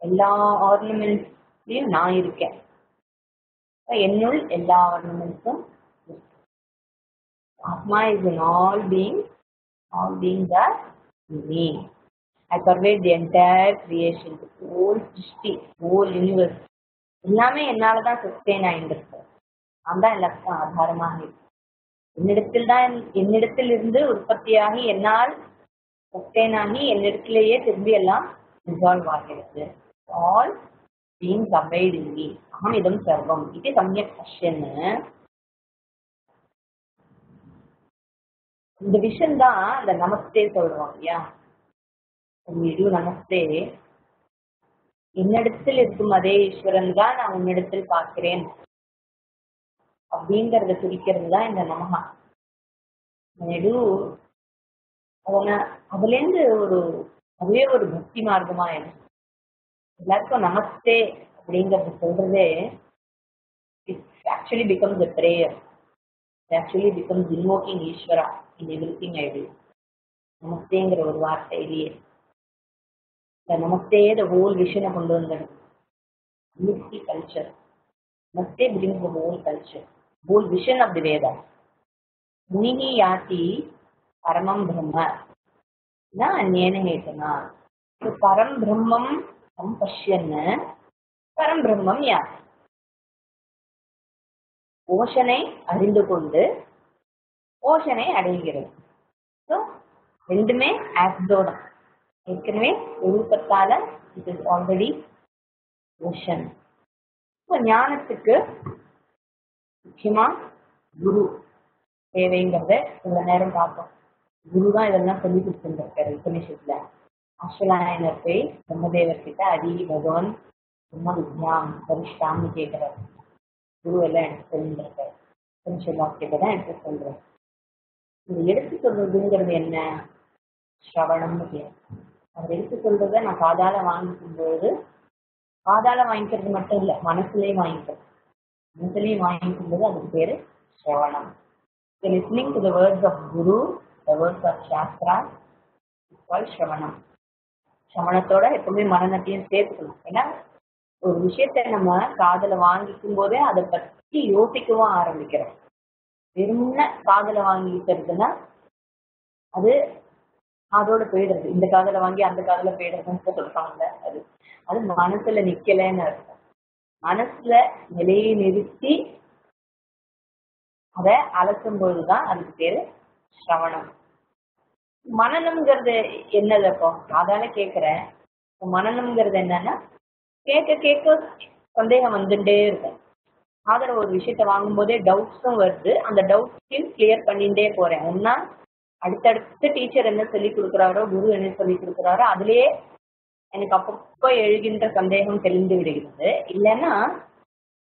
எல்லா ஆர்னமெண்ட்ஸ்லயும் நான் இருக்கேன், என்னுள் எல்லா ஆர்னமெண்ட்ஸும். ஆத்மா is in all beings, all beings are in me. I pervade the entire creation, the whole srishti, whole universe. எல்லாமே என்னாலதான் சஸ்டெயின் ஆயிருக்கு. நான் தான் எல்லாத்துக்கும் ஆதாரமாக இருக்கு. என்னிடத்தில் இருந்து உற்பத்தியாகி என்னால் சஸ்டெயின் ஆகி என்னிடத்திலேயே திரும்பி எல்லாம் ரிசால்வ் ஆகிறது. All beings abide in me, அகம் இதம் சர்வம் இது சம்யக் பஷ்யன்னு. இந்த விஷயம் தான் அந்த நமஸ்தே சொல்றோம் இல்லையா? நமஸ்தே, என்னிடத்தில் இருக்கும் அதே ஈஸ்வரன் தான் நான் உன்னிடத்தில் பார்க்கிறேன் அப்படிங்கறத குறிக்கிறது தான் இந்த நமஹா. அதுல இருந்து அதுவே ஒரு பக்தி மார்க்கமா இருக்கு. எல்லாருக்கும் நமஸ்தே அப்படிங்கறது சொல்றதே it's actually becomes a prayer. It actually becomes invoking Ishvara in everything I do. நமஸ்தேங்கிற ஒரு வார்த்தையிலேயே இந்த நமஸ்தே the whole vision கொண்டு வந்தது. Unity culture. Namaste brings the whole culture, whole vision of the Vedas. Munihi yati paramam brahma na anyena hetana. So param brahmam sampashyanna param brahmam yati. ஓஷனை அறிந்து கொண்டு ஓஷனை அடைகிறது. So ரெண்டுமே ஆக்டோட ஏற்கனவே ரூபத்தால it is already ocean. So ஞானத்துக்கு முக்கியமா குரு தேவைங்கிறத இவ்வளவு நேரம் பார்த்தோம். குரு தான் இதெல்லாம் சொல்லி கொடுத்துருக்காரு உபனிஷத்துல. அஸ்வலாயனர் போய் பிரம்மதேவர் கிட்ட அதி பகவான் பிரம்ம வித்யாம் வரிஷ்டாம்னு கேட்கிறாரு. குரு எல்லாம் எடுத்து சொல்லிருக்காரு. உபனிஷத் வாக்கியத்தை தான் எடுத்து சொல்றாரு. இது எடுத்து சொல்றதுங்கிறது என்ன? ஸ்ரவணம்னு பேர். அவர் எடுத்து சொல்றத நான் காதால வாங்கிக்கும் பொழுது, காதால வாங்கிக்கிறது மட்டும் இல்லை, மனசுலயே வாங்கிக்கிறது. மனசுலயும் வாங்கிக்கும் போது அதுக்கு பேரு ஸ்ரவணம். Listening to the words of Guru, the words of Shastra, is called ஸ்ரவணம். ஸ்ரவணத்தோட எப்பவுமே மனநத்தையும் சேர்த்துக்கணும். ஏன்னா ஒரு விஷயத்த நம்ம காதல வாங்கிக்கும் போதே அதை பத்தி யோசிக்கவும் ஆரம்பிக்கிறோம். வெறும்ன காதல வாங்கிக்கிறதுனா அது அதோட போயிடுறது. இந்த காதல வாங்கி அந்த காதல போயிடுறதுன்னு சொல்றாங்க. அது அது மனசுல நிக்கலன்னு அர்த்தம். மனசுல நிலையை நிறுத்தி அதை அலசும் பொழுதுதான் அதுக்கு பேரு ஸ்ரவணம். மனநம்ங்கிறது என்னது? அப்போ காதால கேட்கிறேன். மனநம்ங்கிறது என்னன்னா கேட்க கேட்க சந்தேகம் வந்துட்டே இருக்கும். காதல ஒரு விஷயத்த வாங்கும் போதே டவுட்ஸும் வருது. அந்த டவுட்ஸையும் கிளியர் பண்ணிட்டே போறேன். ஒன்னா அடுத்தடுத்து டீச்சர் என்ன சொல்லி கொடுக்குறாரோ, குரு என்ன சொல்லி கொடுக்குறாரோ அதுலயே எனக்கு அப்பப்போ எழுகின்ற சந்தேகம் தெளிந்து விடுகிறது. இல்லைன்னா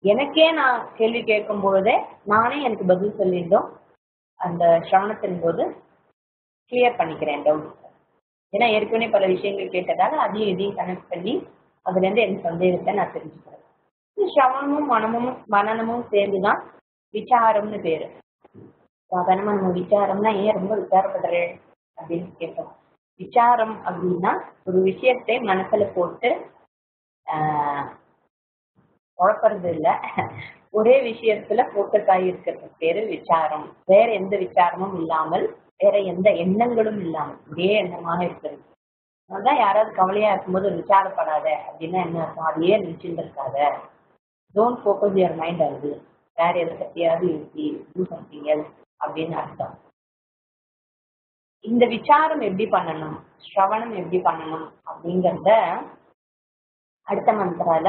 எனக்கே நான் கேள்வி கேட்கும் பொழுதே நானே எனக்கு பதில் சொல்லிட்டோம். அந்த சிரவணத்தின் போது கிளியர் பண்ணிக்கிறேன் டவுட். ஏன்னா ஏற்கனவே பல விஷயங்கள் கேட்டதால அதையும் இதையும் கனெக்ட் பண்ணி அதுல இருந்து என் சந்தேகத்தை நான் தெரிஞ்சுக்கிறேன். சிரவணமும் மனநமும் சேர்ந்துதான் விசாரம்னு பேரு. சாதாரணமா நம்ம விசாரம்னா ஏன் ரொம்ப விசாரப்படுறேன் அப்படின்னு கேட்டோம். விசாரம் அப்படின்னா ஒரு விஷயத்தை மனசுல போட்டு குழப்பறது இல்ல, ஒரே விஷயத்துல போக்கஸ் ஆகி இருக்கிறது பேரு விசாரம். வேற எந்த விசாரமும் இல்லாமல், வேற எந்த எண்ணங்களும் இல்லாமல் ஒரே எண்ணமாக இருக்கிறது. அதான் யாராவது கவலையா இருக்கும்போது விசாரப்படாத அப்படின்னா என்ன அர்த்தம்? அதையே நினைச்சுட்டு இருக்காத. டோன்ட் ஃபோக்கஸ் யுவர் மைண்ட் அது வேற எதை பத்தியாவது யோசி, டூ சம்திங் எல்ஸ் அப்படின்னு அர்த்தம். இந்த விசாரம் எப்படி பண்ணணும், ஸ்ரவணம் எப்படி பண்ணணும் அப்படிங்கறத அடுத்த மந்திரால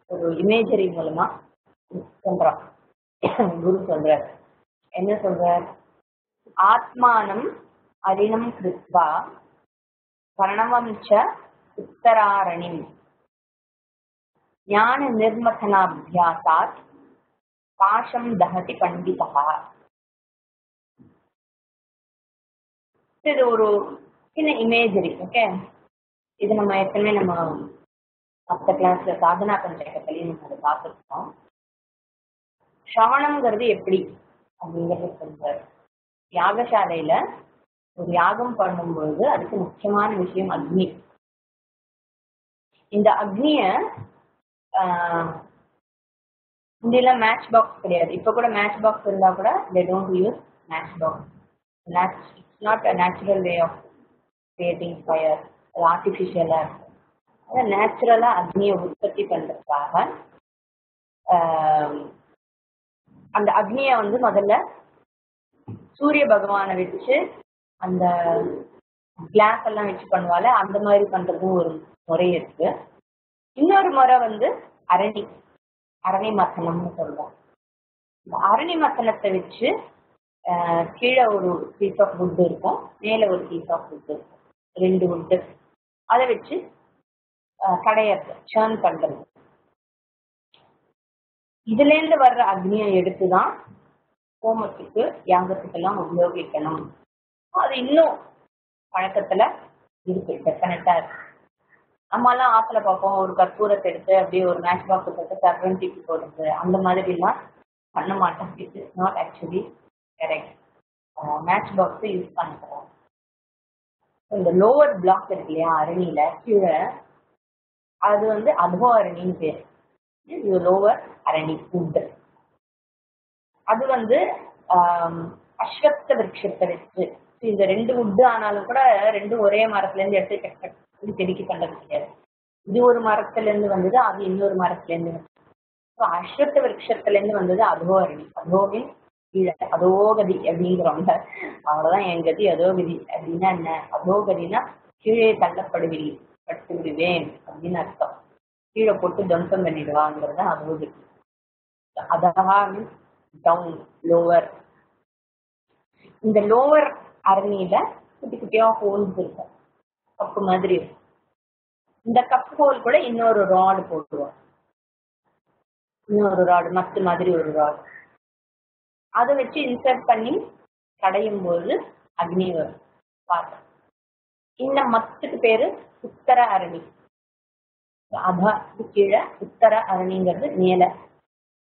ஒரு இமேஜரி மூலமா சொல்றோம். குரு சொல்றார். என்ன சொல்றார்? ஆத்மானம் அரிணம் கிருத்வா பரணவம் ச உத்தராரணிம் ஞான நிர்மதனாபியாசாத் பாஷம் தஹதி பண்டிதா. இது ஒரு சின்ன இமேஜரி. ஓகே, இது நம்ம ஏற்கனவே நம்ம மற்ற கிளாஸ்ல சாதனா பஞ்சகத்திலையும் நம்ம அதை பார்த்துருக்கோம். சிரவணம்ங்கிறது எப்படி அப்படிங்கறது சொல்றாரு. யாகசாலையில ஒரு யாகம் பண்ணும்பொழுது அதுக்கு முக்கியமான விஷயம் அக்னி. இந்த அக்னிய இந்தியில மேட்ச் பாக்ஸ் கிடையாது. இப்ப கூட மேட்ச் பாக்ஸ் இருந்தா கூட they don't use match box. It's not a natural way of creating fire. அது ஆர்டிபிஷியலா இருக்கு. அத நேச்சுரலா அக்னியை உற்பத்தி பண்றதுக்காக அந்த அக்னியை வந்து முதல்ல சூரிய பகவானை வச்சு அந்த கிளாஸ் எல்லாம் வச்சு பண்ணுவால அந்த மாதிரி பண்றதும் ஒரு முறை இருக்கு. இன்னொரு முறை வந்து அரணி மத்தனம்னு சொல்றோம். இந்த அரணி மத்தனத்தை வச்சு கீழே ஒரு பீஸ் ஆஃப் வுட் இருக்கும், மேல ஒரு பீஸ் ஆஃப் வுட் இருக்கும், 2 வுட்டு. அதை வச்சு கடையறது, சேர்ன் பண்றது. இதுல இருந்து வர்ற அக்னியை எடுத்துதான் ஹோமத்துக்கு யாகத்துக்கு எல்லாம் உபயோகிக்கணும். அது இன்னும் பழக்கத்துல இருக்கு, டெஃபினட்டா இருக்கு. நம்ம எல்லாம் ஆத்துல பார்ப்போம், ஒரு கற்பூரத்தை எடுத்து அப்படியே ஒரு மேட்ச் பாக்ஸ் போட்டு சர்வன்டிக்கு போடுறது, அந்த மாதிரி எல்லாம் பண்ண மாட்டோம். It is not actually correct. Match box use பண்ணுறோம். இந்த லோவர் பிளாக் இருக்கு இல்லையா அரணியில கீழே, அது வந்து அதோ அரணின்னு பேரு. இது லோவர் அரணி உட். அது வந்து அஸ்வத்த விருட்சத்தை வச்சு, இந்த 2 உட்டு ஆனாலும் கூட 2 ஒரே மரத்துல இருந்து எடுத்து செடிக்கு பண்றது கிடையாது. இது ஒரு மரத்துல இருந்து வந்தது, அது இன்னொரு மரத்துல இருந்து வந்தது. அஸ்வத்த விருட்சத்துல இருந்து வந்தது அதோ அரணி. அதோவின் கீழே அதோகதி அப்படிங்கிறவங்க, அவ்வளவுதான் என் கதி அதோகதி அப்படின்னா என்ன? அதோகதினா கீழே பட்டு விடுவேன் அப்படின்னு அர்த்தம். கீழே போட்டு தம்சம் பண்ணிடுவாங்கிறது அதோகதி. அதா மீன்ஸ் டவுன், லோவர். இந்த லோவர் அரணியில குட்டி குட்டியா ஹோல்ஸ் இருக்கும், கப்பு மாதிரி இருக்கும். இந்த கப் ஹோல் கூட இன்னொரு ராடு போட்டுருவோம், இன்னொரு ராடு மத்து மாதிரி ஒரு ராடு. அதை வச்சு இன்சர்ட் பண்ணி கடையும் போது அக்னி வரும். பார்த்தோம். இந்த மத்துக்கு பேரு உத்தர அரணி. அதாக்கு கீழே உத்தர அரணிங்கிறது மேல.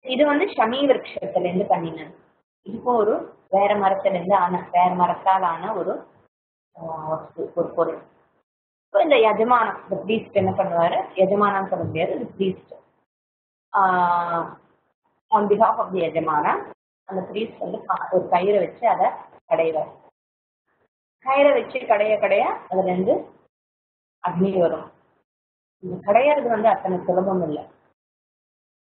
இது வந்து ஷமி விருட்சத்துல இருந்து பண்ணினது. இதுக்கும் ஒரு வேற மரத்தால் ஆன ஒரு பொருள். இந்த யஜமானம், இந்த ப்ரீஸ்ட் என்ன பண்ணுவாரு? யஜமானம் சொல்ல முடியாது, இது priest. On behalf of the யஜமானம் அந்த ப்ரீஸ்ட் வந்து ஒரு கயிறை வச்சு அதை கடைவார். கயிறை வச்சு கடைய அதுல இருந்து அக்னி வரும். இது கடையிறது வந்து அத்தனை சுலபம் இல்லை.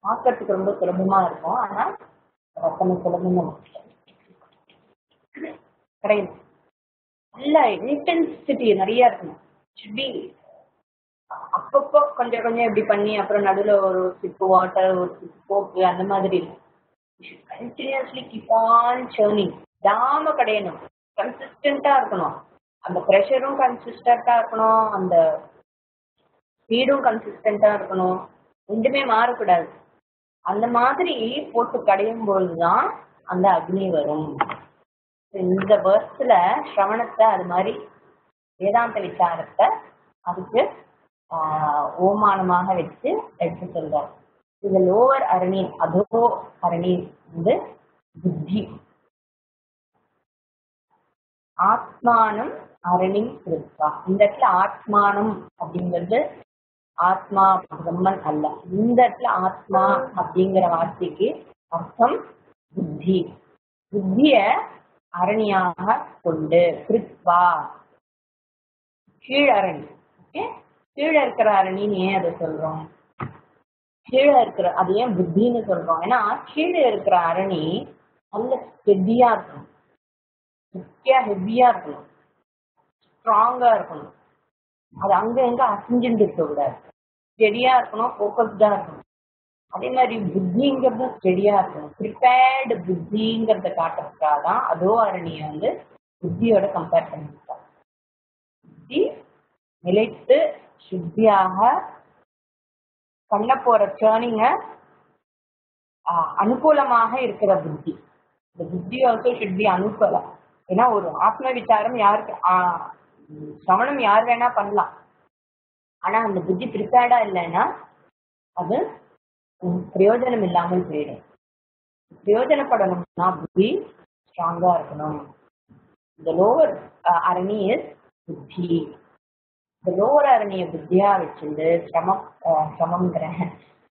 பார்க்கறதுக்கு ரொம்ப சுலபமா இருக்கும், ஆனா அத்தனை சுலபமா கிடையாது. நல்ல இன்டென்சிட்டி நிறைய இருக்கணும். அப்பப்போ கொஞ்சம் கொஞ்சம் இப்படி பண்ணி அப்புறம் நடுவில் ஒரு சிப்பு வாட்டர், ஒரு சிப்பு சோப்பு, அந்த மாதிரி கண்டினியூஸ்லி கீப் ஆன் சர்னிங். விடாம கடையணும், கன்சிஸ்டண்டா இருக்கணும். அந்த ப்ரெஷரும் கன்சிஸ்டண்டா இருக்கணும், அந்த ஸ்பீடும் கன்சிஸ்டண்டா இருக்கணும், ரெண்டுமே மாறக்கூடாது. அந்த மாதிரி போட்டு கடையும் போதுதான் அந்த அக்னி வரும். இந்த வேர்ஸ்ல சிரவணத்தை அது மாதிரி வேதாந்த விசாரத்தை அதுக்கு ஓமானமாக வச்சு எடுத்து சொல்றார். இந்த லோவர் அரணி அதோ அரணி வந்து புத்தி. ஆத்மானம் அரணி இருக்கா. இந்த இடத்துல ஆத்மானம் அப்படிங்கிறது ஆத்மா பிரம்மன் அல்ல. இந்த இடத்துல ஆத்மா அப்படிங்கிற வார்த்தைக்கு அர்த்தம் புத்தி. புத்திய அரணியாக கொண்டு கிருத்வா கீழரணி. ஓகே, கீழே இருக்கிற அரணின்னு ஏன் அதை சொல்றோம்? கீழே இருக்கிற அது ஏன் புத்தின்னு சொல்றோம்? ஏன்னா கீழே இருக்கிற அரணி நல்ல ஹெவியா இருக்கணும், ஹெவியா இருக்கணும், ஸ்ட்ராங்கா இருக்கணும். அது அங்க எங்க அசைஞ்சுட்டு இருக்க கூடாது, ஸ்டெடியா இருக்கணும், ஃபோக்கஸ்டா இருக்கணும். அதே மாதிரி புத்திங்கிறது ஸ்டெடியா இருக்கணும். ப்ரிப்பேர்டு புத்திங்கிறத காட்டுறதுக்காக தான் அதோ அரணியை வந்து புத்தியோட கம்பேர் பண்ணிருக்காங்க. புத்தி நிலைத்து சுத்தியாக பண்ண போற டேர்னிங்க அனுகூலமாக இருக்கிற புத்தி. இந்த புத்தி ஆல்சோ ஷுட் பி அனுகூலம். ஏன்னா ஒரு ஆத்ம விசாரம் யாருக்கு சிரவணம் யார் வேணா பண்ணலாம். ஆனா அந்த புத்தி ப்ரிப்பேர்டா இல்லைன்னா அது பிரயோஜனம் இல்லாமல் போயிடும். பிரயோஜனப்படணும்னா புத்தி ஸ்ட்ராங்கா இருக்கணும். இந்த லோவர் அரணி இஸ் புத்தி. இந்த லோவர் அரணிய புத்தியா வச்சிருந்து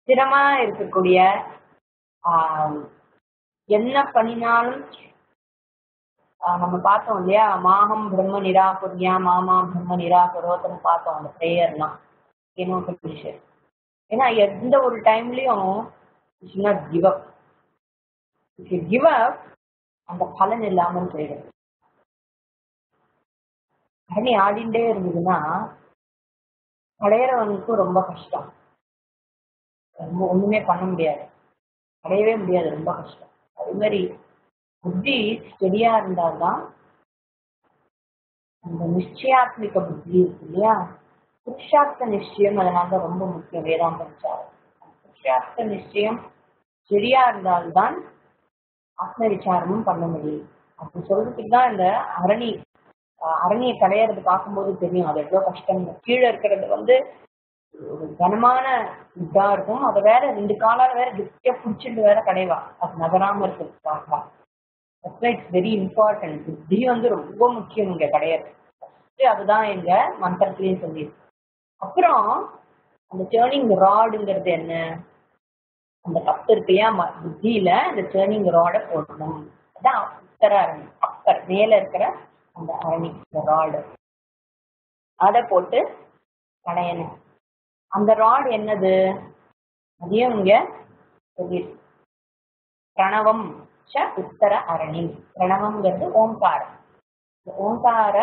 ஸ்திரமா இருக்கக்கூடிய என்ன பண்ணினாலும் நம்ம பார்த்தோம் இல்லையா, மாகம் பிரம்ம நிராகுர்யா மாமா பிரம்ம நிராகுரோத்தன்னு பார்த்தோம் அந்த ப்ரேயர்லாம். ஏன்னா எந்த ஒரு டைம்லயும் கிவ் அப் அந்த பலன் இல்லாமல் போயிடும். அரணி ஆடிண்டே இருந்ததுன்னா அடையிறவனுக்கும் ரொம்ப கஷ்டம், ரொம்ப ஒண்ணுமே பண்ண முடியாது, அடையவே முடியாது, ரொம்ப கஷ்டம். அதே மாதிரி புத்தி ஸ்டெடியா இருந்தால்தான் அந்த நிச்சயாத்மிக புத்தி இருக்கு இல்லையா, புருஷார்த்த நிச்சயம் அதனால ரொம்ப முக்கியம் வேதாந்த விசாரம். புருஷார்த்த நிச்சயம் சரியா இருந்தால்தான் ஆத்ம விசாரமும் பண்ண முடியும். அப்படி சொல்றதுக்கு தான் இந்த அரணியை கடையிறது பார்க்கும்போது தெரியும் அது எவ்வளவு கஷ்டம். கீழே இருக்கிறது ஒரு கனமான இதா இருக்கும், அதை வேற 2 காலால வேற கெட்டியா பிடிச்சிட்டு வேற கடைவா, அது நகராம இருக்கிறதுக்காக. It's very important. புத்தி ரொம்ப முக்கியம் இங்க கிடையாது. அதுதான் எங்க மந்திரத்திலயும் சொல்லியிருக்கு. அப்புறம் அந்த டேர்னிங் ராடுங்கிறது என்ன, அந்த கப்பு இருக்கு இல்லையா புத்தியில இந்த டேர்னிங் ராடை போடணும். அதான் உத்தர அரணி, அப்பர் மேல இருக்கிற அந்த அரணி ராடு, அதை போட்டு கடையணும். அந்த ராடு என்னது, அதையும் இங்க சொல்லியிருக்கு. பிரணவம் உத்தர அரணி. பிரணவம்ங்கிறது ஓங்காரம். ஓங்கார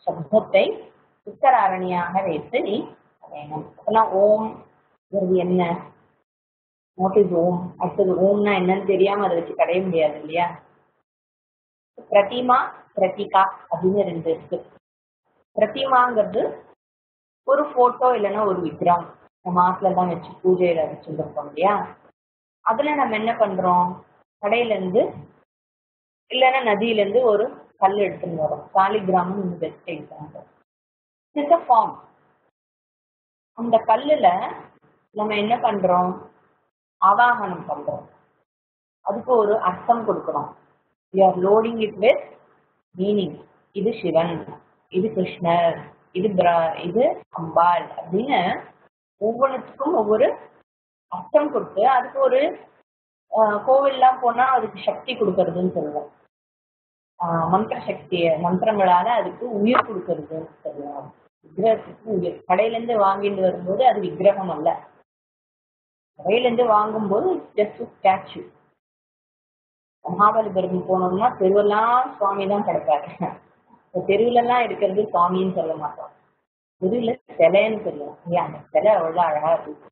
சப்தத்தை உத்தர அரணியாக வைத்து நீ அடையணும். அப்பெல்லாம் ஓம் என்ன, வாட் இஸ் ஓம், அடுத்தது ஓம்னா என்னன்னு தெரியாம அதை வச்சு கடைய முடியாது இல்லையா. பிரதிமா பிரதிகா அப்படின்னு 2 இருக்கு. பிரதிமாங்கிறது ஒரு போட்டோ இல்லைன்னா ஒரு விக்கிரம் நம்ம ஆத்துல எல்லாம் வச்சு பூஜையில வச்சுருக்கோம் இல்லையா. அதுல நம்ம என்ன பண்றோம், கடையில இருந்து இல்லைன்னா நதியில இருந்து ஒரு கல் எடுத்துன்னு வரோம். சாலிகிராமம் best example. It's a form. அந்த கல்லுல நம்ம என்ன பண்றோம், ஆவாகனம் பண்றோம், அதுக்கு ஒரு அர்த்தம் கொடுக்கிறோம். we are loading it with meaning. இது சிவன், இது கிருஷ்ணர், இது அம்பாள் அப்படின்னு ஒவ்வொன்றுத்துக்கும் ஒவ்வொரு அர்த்தம் கொடுத்து அதுக்கு ஒரு கோவில்லாம் போனா அதுக்கு சக்தி கொடுக்கறதுன்னு சொல்லுவோம். மந்திர சக்திய மந்திரங்களால அதுக்கு உயிர் கொடுக்கறதுன்னு சொல்லுவோம். விக்கிரகத்துக்கு உயிர். கடையில இருந்து வாங்கிட்டு வரும்போது அது விக்கிரகம் அல்ல, கடையில இருந்து வாங்கும்போது ஜஸ்ட் ஸ்டாச்சு. மகாபலிபுரம் போனோம்னா தெருவெல்லாம் சுவாமி தான் கிடைப்பாரு. தெருவுல எல்லாம் இருக்கிறது சுவாமின்னு சொல்ல மாட்டோம், தெருவுல சிலைன்னு சொல்லுவோம். அந்த சிலை அவ்வளவு அழகா இருக்கு.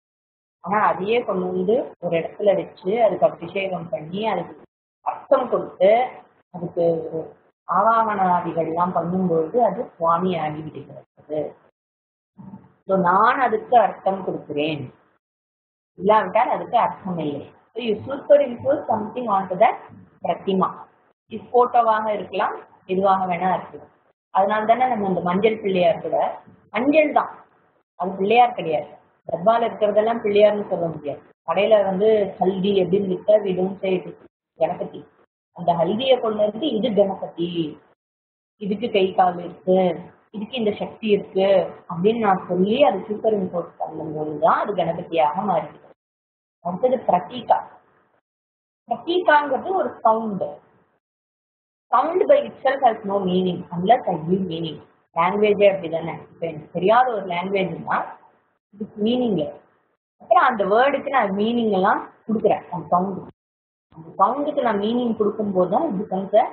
ஆனா அதையே கொண்டு ஒரு இடத்துல வச்சு அதுக்கு அபிஷேகம் பண்ணி அதுக்கு அர்த்தம் கொடுத்து அதுக்கு ஆவாகனாதிகள் எல்லாம் பண்ணும்பொழுது அது சுவாமி ஆகிவிடுகிறது. நான் அதுக்கு அர்த்தம் கொடுக்கிறேன், இல்லாவிட்டால் அதுக்கு அர்த்தம் இல்லை. You superimpose something onto that Prathima. இது போட்டோவாக இருக்கலாம், இதுவாக வேணா இருக்கலாம். அதனால தானே நம்ம இந்த மஞ்சள் பிள்ளையார் கூட மஞ்சள் தான், அது பிள்ளையார் கிடையாது. டப்பால இருக்கிறதெல்லாம் பிள்ளையார்னு சொல்ல முடியாது. கடையில ஹல்தி எப்படின்னு விட்டா விடும் செய்து கணபதி. அந்த ஹல்தியை கொண்டு வந்து இது கணபதி, இதுக்கு கை கால் இருக்கு, இதுக்கு இந்த சக்தி இருக்கு அப்படின்னு நான் சொல்லி அது சூப்பர் இம்போஸ் பண்ணும்போதுதான் அது கணபதியாக மாறிடுது. அடுத்தது பிரதீகா. பிரதீகாங்கிறது ஒரு sound. Sound by itself has no meaning unless I give meaning. லாங்குவேஜே அப்படிதானே. இப்போ எனக்கு தெரியாத ஒரு லாங்குவேஜ்னா இதுக்கு மீனிங். அப்புறம் அந்த வேர்டுக்கு நான் மீனிங் எல்லாம் கொடுக்குறேன். அந்த சவுண்டுக்கு நான் மீனிங் கொடுக்கும்போது தான் இது கொஞ்சம்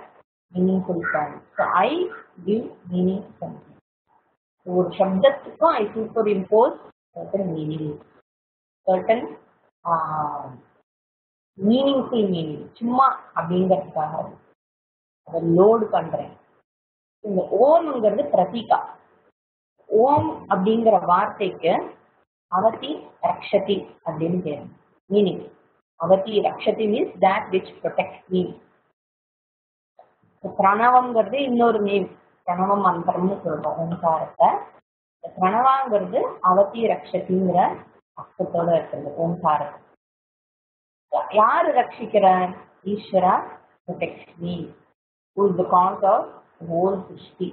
meaningful sound. So I give meaning something. ஒரு சப்தத்துக்கும் I superimpose certain meaning, certain meaningful meaning. சும்மா அப்படிங்கிறதுக்காக அதை லோடு பண்றேன். இந்த ஓம்ங்கிறது பிரதீகா. ஓம் அப்படிங்கிற வார்த்தைக்கு அவதி ரக்ஷதி அப்படின்னு பேரு. மீனிங் அவதி ரக்ஷதி means that which protects me. பிரணவம்ங்கிறது இன்னொரு நேம். பிரணவ மந்திரம்னு சொல்றோம் ஓங்காரத்தை. பிரணவாங்கிறது அவதி ரக்ஷதிங்கிற அர்த்தத்தோட இருக்கிறது ஓம்காரம். யாரு ரட்சிக்கிறார்? ஈஸ்வரா protects me, who is the cause of the whole Srishti,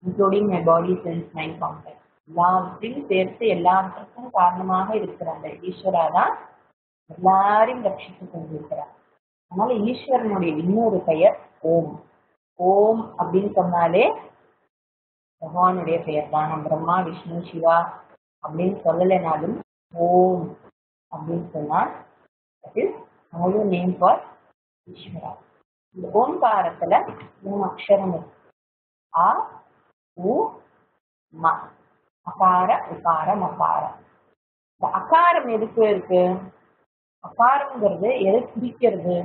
including my body, sense, mind, contact. எல்லாத்தையும் சேர்த்து எல்லாத்துக்கும் காரணமாக இருக்கிற அந்த ஈஸ்வரா தான் எல்லாரையும் ரட்சித்து கொண்டிருக்கிறார். அதனால ஈஸ்வரனுடைய இன்னொரு பெயர் ஓம். ஓம் அப்படின்னு சொன்னாலே பகவானுடைய பெயர் தான். நம்ம பிரம்மா விஷ்ணு சிவா அப்படின்னு சொல்லலைனாலும் ஓம் அப்படின்னு சொன்னா that is another name for ஈஸ்வரா. இந்த ஓம்காரத்துல 3 அக்ஷரம் இருக்கு. ஆ உ ம. அகார உகார மகாரம். இந்த அகாரம் எதுக்கு இருக்கு? அகாரம்ங்கிறது எதை குறிக்கிறது?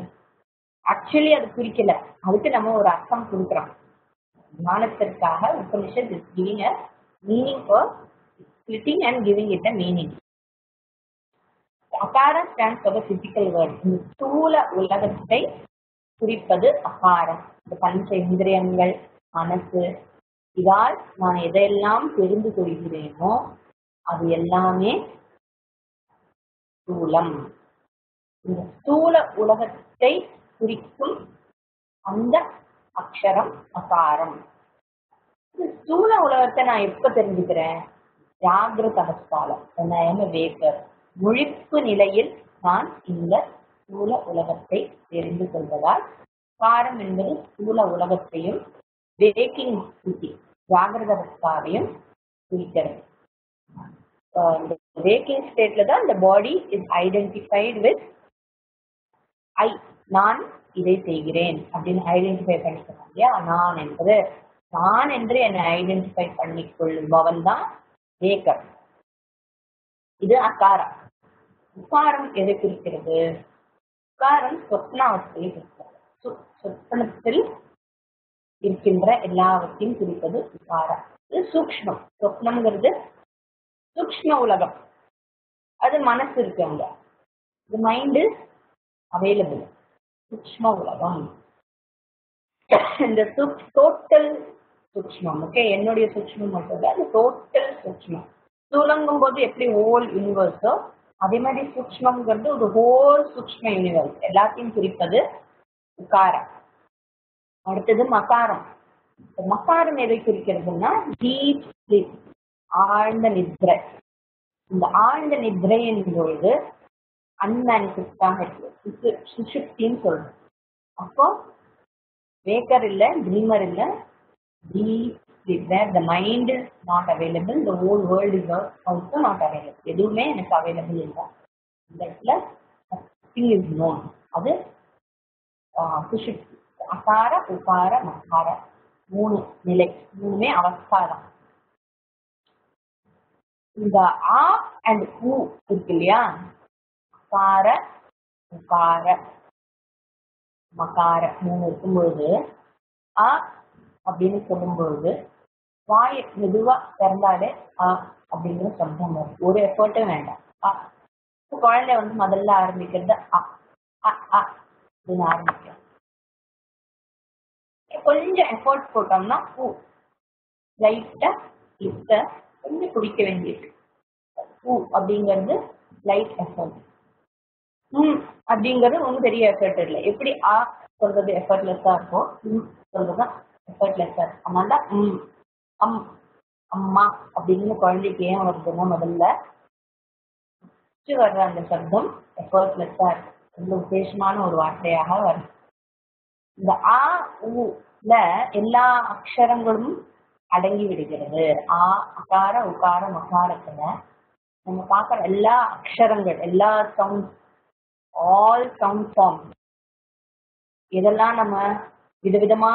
ஆக்சுவலி அது குறிக்கல, அதுக்கு நம்ம ஒரு அர்த்தம் கொடுக்குறோம். ஞானத்திற்காக Upanishad is giving a meaning for splitting and giving it a meaning. அகாரம் stands for the physical world. இந்த ஸ்தூல உலகத்தை குறிப்பது அகாரம். இந்த பஞ்ச இந்திரியங்கள், மனசு, இதால் நான் எதையெல்லாம் தெரிந்து கொள்கிறேனோ அது எல்லாமே ஸ்தூலம். இந்த ஸ்தூல உலகத்தை குறிக்கும் அந்த அக்ஷரம் அகாரம். இந்த ஸ்தூல உலகத்தை நான் எப்ப தெரிஞ்சுக்கிறேன்? ஜாகிரத அவஸ்தால, வேக்கர், முழிப்பு நிலையில் நான் இந்த ஸ்தூல உலகத்தை தெரிந்து கொள்வதால் காரம் என்பது ஸ்தூல உலகத்தையும் வேக்கிங் ஸ்திதி ஜாகிரத அவஸ்தாவையும் குறிக்கிறது. வேக்கிங் ஸ்டேட்ல தான் இந்த body is identified with I, நான் இதை செய்கிறேன் அப்படின்னு ஐடென்டிஃபை பண்ணிக்கணும் இல்லையா? நான் என்பது, நான் என்று என்னை ஐடென்டிஃபை பண்ணிக்கொள்பவன் தான் வேக்கர். இது அகாரம். உகாரம் எதை குறிக்கிறது? உகாரம் சொப்னாவஸ்தையை குறிக்கிறது. சொப்பனத்தில் இருக்கின்ற எல்லாவற்றையும் குறிப்பது உகாரம். இது சூக்ஷ்மம். சொப்னம்ங்கிறது சூக்ஷ்ம உலகம், அது மனசு இருக்கு அங்க. இது மைண்ட் அவைலபிள். சூக்ஷ்ம உலகம் இந்த டோட்டல் சூக்ஷ்மம். ஓகே, என்னுடைய சூக்ஷ்மம் மட்டும் இல்லை, அது டோட்டல் சூக்ஷ்மம். துலங்கும் போது எப்படி ஹோல் யூனிவர்ஸோ அதே மாதிரி சூக்ஷ்மங்கிறது ஒரு ஹோல் சூக்ஷ்ம யூனிவர்ஸ், எல்லாத்தையும் குறிப்பது உகாரம். அடுத்தது மகாரம். மகாரம் எதை குறிக்கிறதுன்னா டீப் ஸ்லீப், ஆழ்ந்த நித்ரை. இந்த ஆழ்ந்த நித்ரையின் பொழுது அன்மேனிஃபெஸ்டாக இருக்கு, சுஷுப்தின்னு சொல்றோம். அப்போ வேக்கர் இல்ல, ட்ரீமர் இல்ல, deep sleep where the mind is not available, the whole world is also not available. எதுவுமே எனக்கு அவைலபிள் இல்லை. இந்த இடத்துல nothing is known. அது சுஷுப்தி. அகார உகார மகார 3 நிலை, 3மே அவஸ்தா தான். இந்த ஆ அண்ட் ஊ இருக்கு இல்லையா? அகார உகார மகார 3 இருக்கும்பொழுது ஆ அப்படின்னு சொல்லும்பொழுது வாய் மெதுவா திறந்தாலே ஆ அப்படிங்கிற சப்தம் வரும். ஒரு எஃபர்ட்டும் வேண்டாம். குழந்தை முதல்ல ஆரம்பிக்கிறது அ அப்படின்னு ஆரம்பிக்கும். கொஞ்சம் எஃபர்ட் போட்டோம்னா பூ லைட்டா லிப்ட கொஞ்சம் குடிக்க வேண்டியிருக்கு. பூ அப்படிங்கிறது லைட் எஃபர்ட். அப்படிங்கிறது ஒன்றும் பெரிய எஃபர்ட் இல்லை. எப்படி ஆ சொல்றது எஃபர்ட்லெஸ்ஸா இருக்கும், சொல்றதுதான் எஃபர்ட்லெஸ்ஸா இருக்கும். அதனால அம்மா அப்படின்னு குழந்தைக்கு ஏன் வருதுன்னா முதல்ல வர்ற அந்த சப்தம் எஃபர்ட்லெஸ்ஸா இருக்கு, ரொம்ப விசேஷமான ஒரு வார்த்தையாக வருது. இந்த ஆ ஊல எல்லா அக்ஷரங்களும் அடங்கி விடுகிறது. ஆ அகார உகார மகாரத்துல நம்ம பார்க்குற எல்லா அக்ஷரங்கள், எல்லா சவுண்ட், ஆல் சவுண்ட் ஃபார்ம், இதெல்லாம் நம்ம விதவிதமா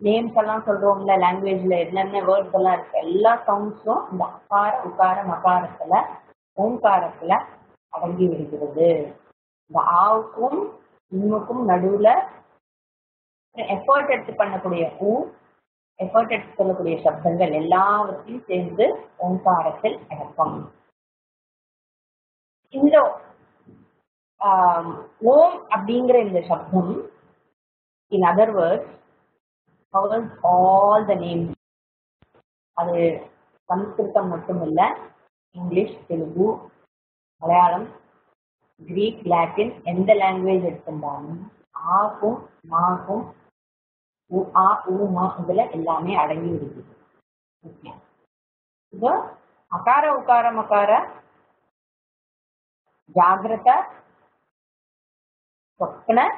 நேம்ஸ் எல்லாம் சொல்றோம்ல லாங்குவேஜ்ல, என்னென்ன வேர்ட்ஸ் எல்லாம் இருக்கு, எல்லா சவுண்ட்ஸும் இந்த அகார உகார மகாரத்துல ஓங்காரத்துல அடங்கி விடுகிறது. இந்த ஆவுக்கும் இன்னுக்கும் நடுவுல எஃபர்ட் எடுத்து பண்ணக்கூடிய எஃபர்ட் எடுத்து சொல்லக்கூடிய சப்தங்கள் எல்லாவற்றையும் சேர்ந்து ஓங்காரத்தில் அடக்கம். இந்த ஓம் அப்படிங்கிற இந்த சப்தம், in other words, covers all the names. அது சம்ஸ்கிருதம் மட்டும் இல்ல, English, Telugu, Malayalam, Greek, Latin எந்த லாங்குவேஜ் எடுத்திருந்தாலும் ஆக்கும் மாக்கும் ஆ ஊ மா இதுல எல்லாமே அடங்கி இருக்குது. ஓகே, இப்போ அகார உகார மகார ஜாகிரத சொப்ன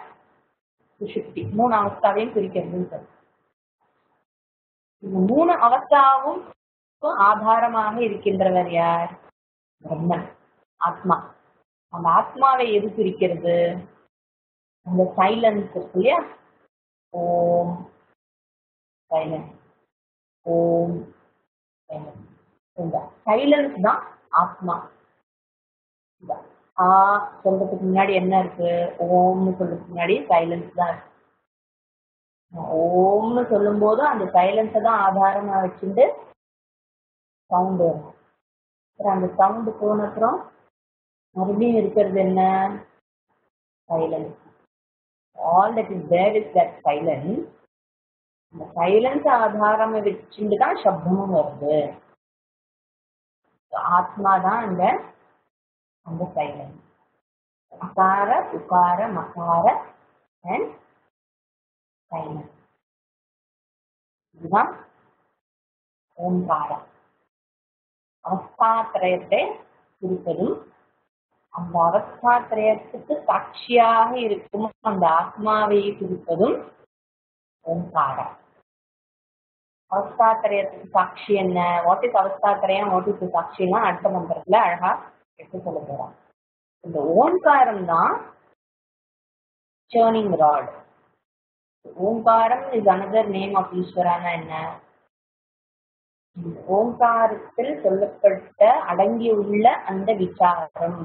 சுஷுப்தி 3 அவஸ்தாவையும் குறிக்கிறது. இந்த 3 அவஸ்தாவும் ஆதாரமாக இருக்கின்றவர் யார்? பிரம்மன், ஆத்மா. அந்த ஆத்மாவை எது குறிக்கிறது? அந்த சைலன்ஸ் இருக்கு இல்லையா, ஓம் சைலன்ஸ், ஓம் சைலன்ஸ். இந்த சைலன்ஸ் தான் ஆத்மா. ஆ சொல்றதுக்கு முன்னாடி என்ன இருக்கு? ஓம்னு சொல்றதுக்கு முன்னாடி சைலன்ஸ் தான் இருக்கு. ஓம்னு சொல்லும் போது அந்த சைலன்ஸை தான் ஆதாரமா வச்சுட்டு சவுண்டு வரும். அந்த சவுண்டு போன அப்புறம் மறுபடியும் இருக்கிறது என்ன? Silence. All that is there is that silence. அந்த சைலன்ஸ் ஆதாரமா வச்சுட்டு தான் சப்தமும் வருது. ஆத்மா தான் அந்த சைலன்ஸ். அகார உகார மகார அண்ட் சைலன்ஸ். இதுதான் ஓங்காரம். அவஸ்தாத்திரயத்தை குறிப்பதும் அந்த அவஸ்தாத்திரயத்துக்கு சாட்சியாக இருக்கும் அந்த ஆத்மாவை குறிப்பதும் ஓங்காரம். அவஸ்தாத்திரயத்துக்கு சாட்சி என்ன? வாட் இஸ் அவஸ்தாத்திரயம், வாட் இஸ் சாட்சிலாம் அடுத்த மந்திரத்துல அழகா எடுத்து சொல்ல போறான். இந்த ஓங்காரம் தான் churning rod. ஓங்காரம் இஸ் another நேம் ஆஃப் ஈஸ்வரானா என்ன? ஓங்காரத்தில் சொல்லப்பட்ட அடங்கி உள்ள அந்த விசாரம்.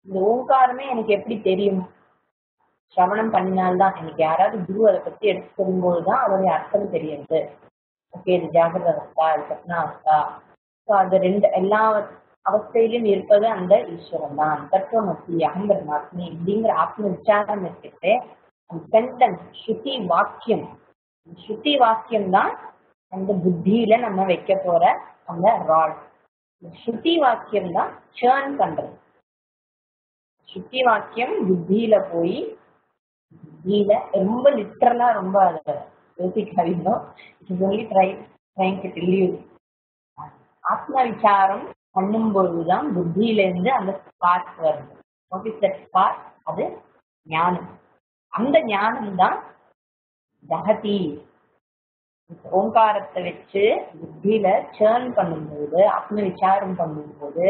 இந்த ஓங்காரமே எனக்கு எப்படி தெரியும்? சிரவணம் பண்ணினால்தான். எனக்கு யாராவது குரு அதை பத்தி எடுத்து சொல்லும்போதுதான் அதோடைய அர்த்தம் தெரியுது. ஓகே, இது ஜாகிரத அவஸ்தா, இது சப்ன அவஸ்தா. ஸோ அது எல்லா அவஸ்தையிலும் இருப்பது அந்த ஈஸ்வரன் தான். தத்துவமசி, அகம் பிரம்மாஸ்மி அப்படிங்கிற ஆத்ம விசாரம் எடுத்துட்டு அந்த சென்டென்ஸ், ஸ்ருதி வாக்கியம், ஸ்ருதி வாக்கியம் தான் அந்த புத்தியில நம்ம வைக்க போற அந்த ராட். ஸ்ருதி வாக்கியம் தான் சேர்ன் பண்றது. ஸ்ருதி வாக்கியம் புத்தியில போய் புத்தியில ரொம்ப லிட்டரலா ரொம்ப அதை யோசிக்காதீங்க. It is only trying to tell you. ஆத்ம விசாரம் பண்ணும் பொழுதுதான் புத்தியில இருந்து அந்த ஸ்பார்க் வருது. What is that spark? அது ஞானம். அந்த ஞானம் தான் தகதி. ஓங்காரத்தை வச்சு புத்தியில சேர்ன் பண்ணும்போது, ஆத்ம விசாரம் பண்ணும்போது,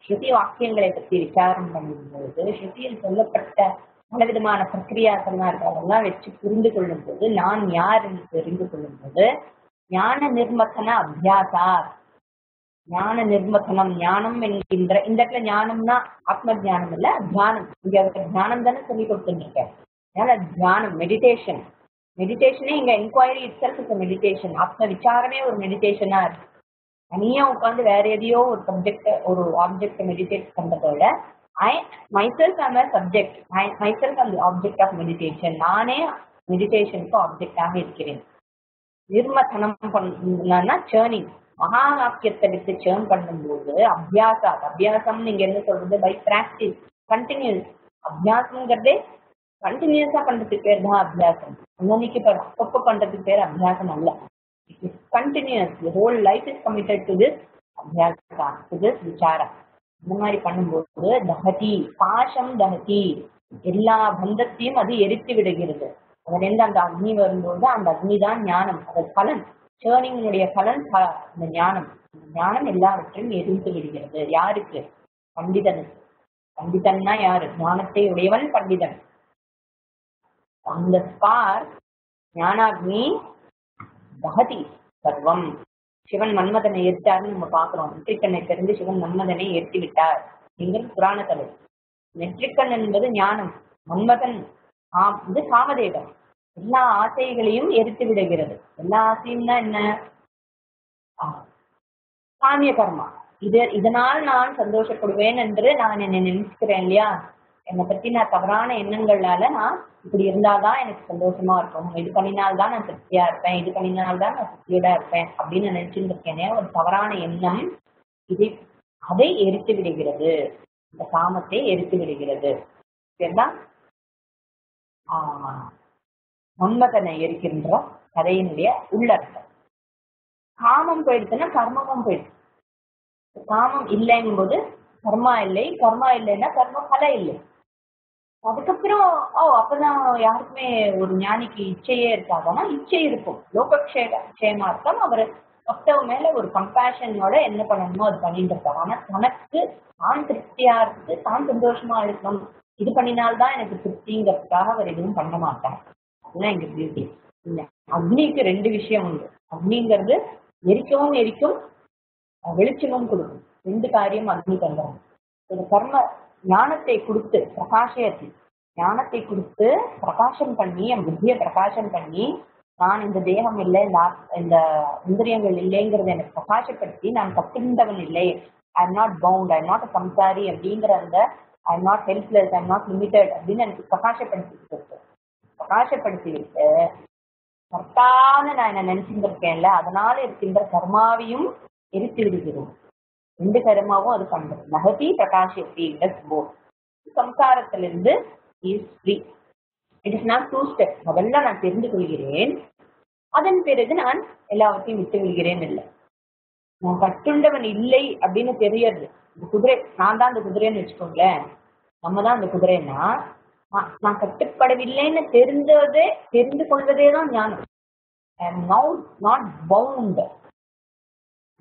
ஸ்ருதி வாக்கியங்களை பற்றி விசாரம் பண்ணும்போது, ஸ்ருதியில் சொல்லப்பட்ட பல விதமான பிரக்கிரியாக்கள்லாம் இருக்கு, அதெல்லாம் வச்சு புரிந்து கொள்ளும் போது, நான் யார் என்று தெரிந்து கொள்ளும் போது, ஞான நிர்மத்தன அபியாசா. ஞான நிர்மத்தனம், ஞானம் என்கின்ற இந்த இடத்துல ஞானம்னா ஆத்ம ஜானம் இல்ல, தியானம். இங்க தியானம் தானே சொல்லி கொடுத்துட்டு இருக்கேன். அதனால தியானம், மெடிடேஷன். மெடிடேஷனே இங்க என்கொயரி இட்செல்ஃப் இஸ் மெடிடேஷன். ஆத்ம விசாரமே ஒரு மெடிடேஷனா இருக்கு. தனியா உட்காந்து வேற எதையோ ஒரு சப்ஜெக்ட், ஒரு ஆப்ஜெக்ட் மெடிடேட் பண்றதோட myself am a subject, myself am the object of meditation. நானே மெடிடேஷனுக்கு ஆப்ஜெக்டாக இருக்கிறேன். நிர்மத்தனம் பண்ணா சேர்னிங். மகா வாக்கியத்தை விட்டு சேர்ன் பண்ணும்போது அபியாசா. அபியாசம் நீங்க என்ன சொல்றது? By practice, continuous. அபியாசம்ங்கிறதே கண்டினியூஸா பண்றதுக்கு பேர் தான் அபியாசம். அன்னைக்கு அப்பப்போ பண்றதுக்கு பேர் அபியாசம் அல்ல. It is continuous. The whole life is committed to this அபியாசா, டு திஸ் விசாரா. இந்த மாதிரி பண்ணும்போது தகதி, பாசம் தகதி, எல்லா பந்தத்தையும் அது எரித்து விடுகிறது. அதுல இருந்து அந்த அக்னி வரும்போது அந்த அக்னி தான் ஞானம். அது பலன், சேர்னிங்களுடைய பலன் அந்த ஞானம். அந்த ஞானம் எல்லாவற்றையும் எரிந்து விடுகிறது. யாருக்கு? பண்டிதனுக்கு. பண்டிதன்னா யாரு? ஞானத்தை உடையவன் பண்டிதன். அந்த ஸ்பார் ஞானாக்னி தகதி சர்வம். சிவன் மன்மதனை ஏற்றாருன்னு நம்ம பாக்குறோம். நெற்றிக்கண்ணை தெரிந்து சிவன் மன்மதனை ஏற்றி விட்டார் அப்படிங்கிறது புராண கதை. நெற்றிக்கண் என்பது ஞானம். மன்மதன் இது காமதேவன். எல்லா ஆசைகளையும் எரித்து விடுகிறது. எல்லா ஆசையும்னா என்ன? காமிய கர்மா. இதனால் நான் சந்தோஷப்படுவேன் என்று நான் என்னை நினைச்சுக்கிறேன் இல்லையா? என்னை பத்தி நான் தவறான எண்ணங்களால நான் இப்படி இருந்தால்தான் எனக்கு சந்தோஷமா இருக்கும், இது பண்ணினால்தான் நான் திருப்தியா இருப்பேன், இது பண்ணினால்தான் நான் திருப்தியோட இருப்பேன் அப்படின்னு நினைச்சுட்டு இருக்கேனே ஒரு தவறான எண்ணம், இதை அதை எரித்து விடுகிறது, இந்த காமத்தை எரித்து விடுகிறது. சரிங்களா? மன்மதனை எரிக்கின்ற கதையினுடைய உள்ளர்த்தம். காமம் போயிடுச்சுன்னா கர்மமும் போயிடுச்சு. காமம் இல்லைங்கும் போது கர்மா இல்லை, கர்மா இல்லைன்னா கர்ம பலம் இல்லை. அதுக்கப்புறம் அப்பதான் யாருக்குமே ஒரு ஞானிக்கு இச்சையே இருக்காதுன்னா இச்சை இருக்கும். லோகக்ஷேமார்த்தம் அவர் பக்தவ மேல ஒரு கம்பேஷனோட என்ன பண்ணணுமோ அது பண்ணிட்டு இருக்காரு. ஆனா தனக்கு தான் திருப்தியா இருக்கு, தான் சந்தோஷமா இருக்கணும், இது பண்ணினால்தான் எனக்கு திருப்திங்கிறதுக்காக அவர் எதுவும் பண்ண மாட்டார். அதுதான் எங்க பியூட்டி. அக்னிக்கு 2 விஷயம் உண்டு. அக்னிங்கிறது எரிக்கவும் எரிக்கும், வெளிச்சமும் கொடுக்கும். 2 காரியம் அக்னி பண்றாங்க. ஒரு கர்ம ஞானத்தை கொடுத்து ஞானத்தை கொடுத்து பிரகாசம் பண்ணி, என் புத்தியை பிரகாசம் பண்ணி, நான் இந்த தேகம் இல்லை, இந்த இந்திரியங்கள் இல்லைங்கிறத எனக்கு பிரகாசப்படுத்தி, நான் கட்டுண்டவன் இல்லை, I am not bound, I am not சம்சாரி அப்படிங்கிற அந்த I am not helpless, I am not limited அப்படின்னு எனக்கு பிரகாசப்படுத்தி விட்டு கரெக்டான நான் என்ன நினைச்சுட்டு இருக்கேன்ல, அதனால இருக்கின்ற கர்மாவையும் எரித்து விடுகிறோம். 2 கர்மாவும் அது பண்றது. நகதி பிரகாஷி சம்சாரத்திலிருந்து is free. It is not 2 step. முதல்ல நான் தெரிந்து கொள்கிறேன், அதன் பிறகு நான் எல்லாவற்றையும் விட்டு விடுகிறேன். இல்லை, நான் கட்டுண்டவன் இல்லை அப்படின்னு தெரியறது. இந்த குதிரை, நான் தான் அந்த குதிரைன்னு வச்சுக்கோங்களேன், நம்ம தான் அந்த குதிரைன்னா நான் கட்டுப்படவில்லைன்னு தெரிந்து கொள்வதே தான் ஞானம். I am now not bound.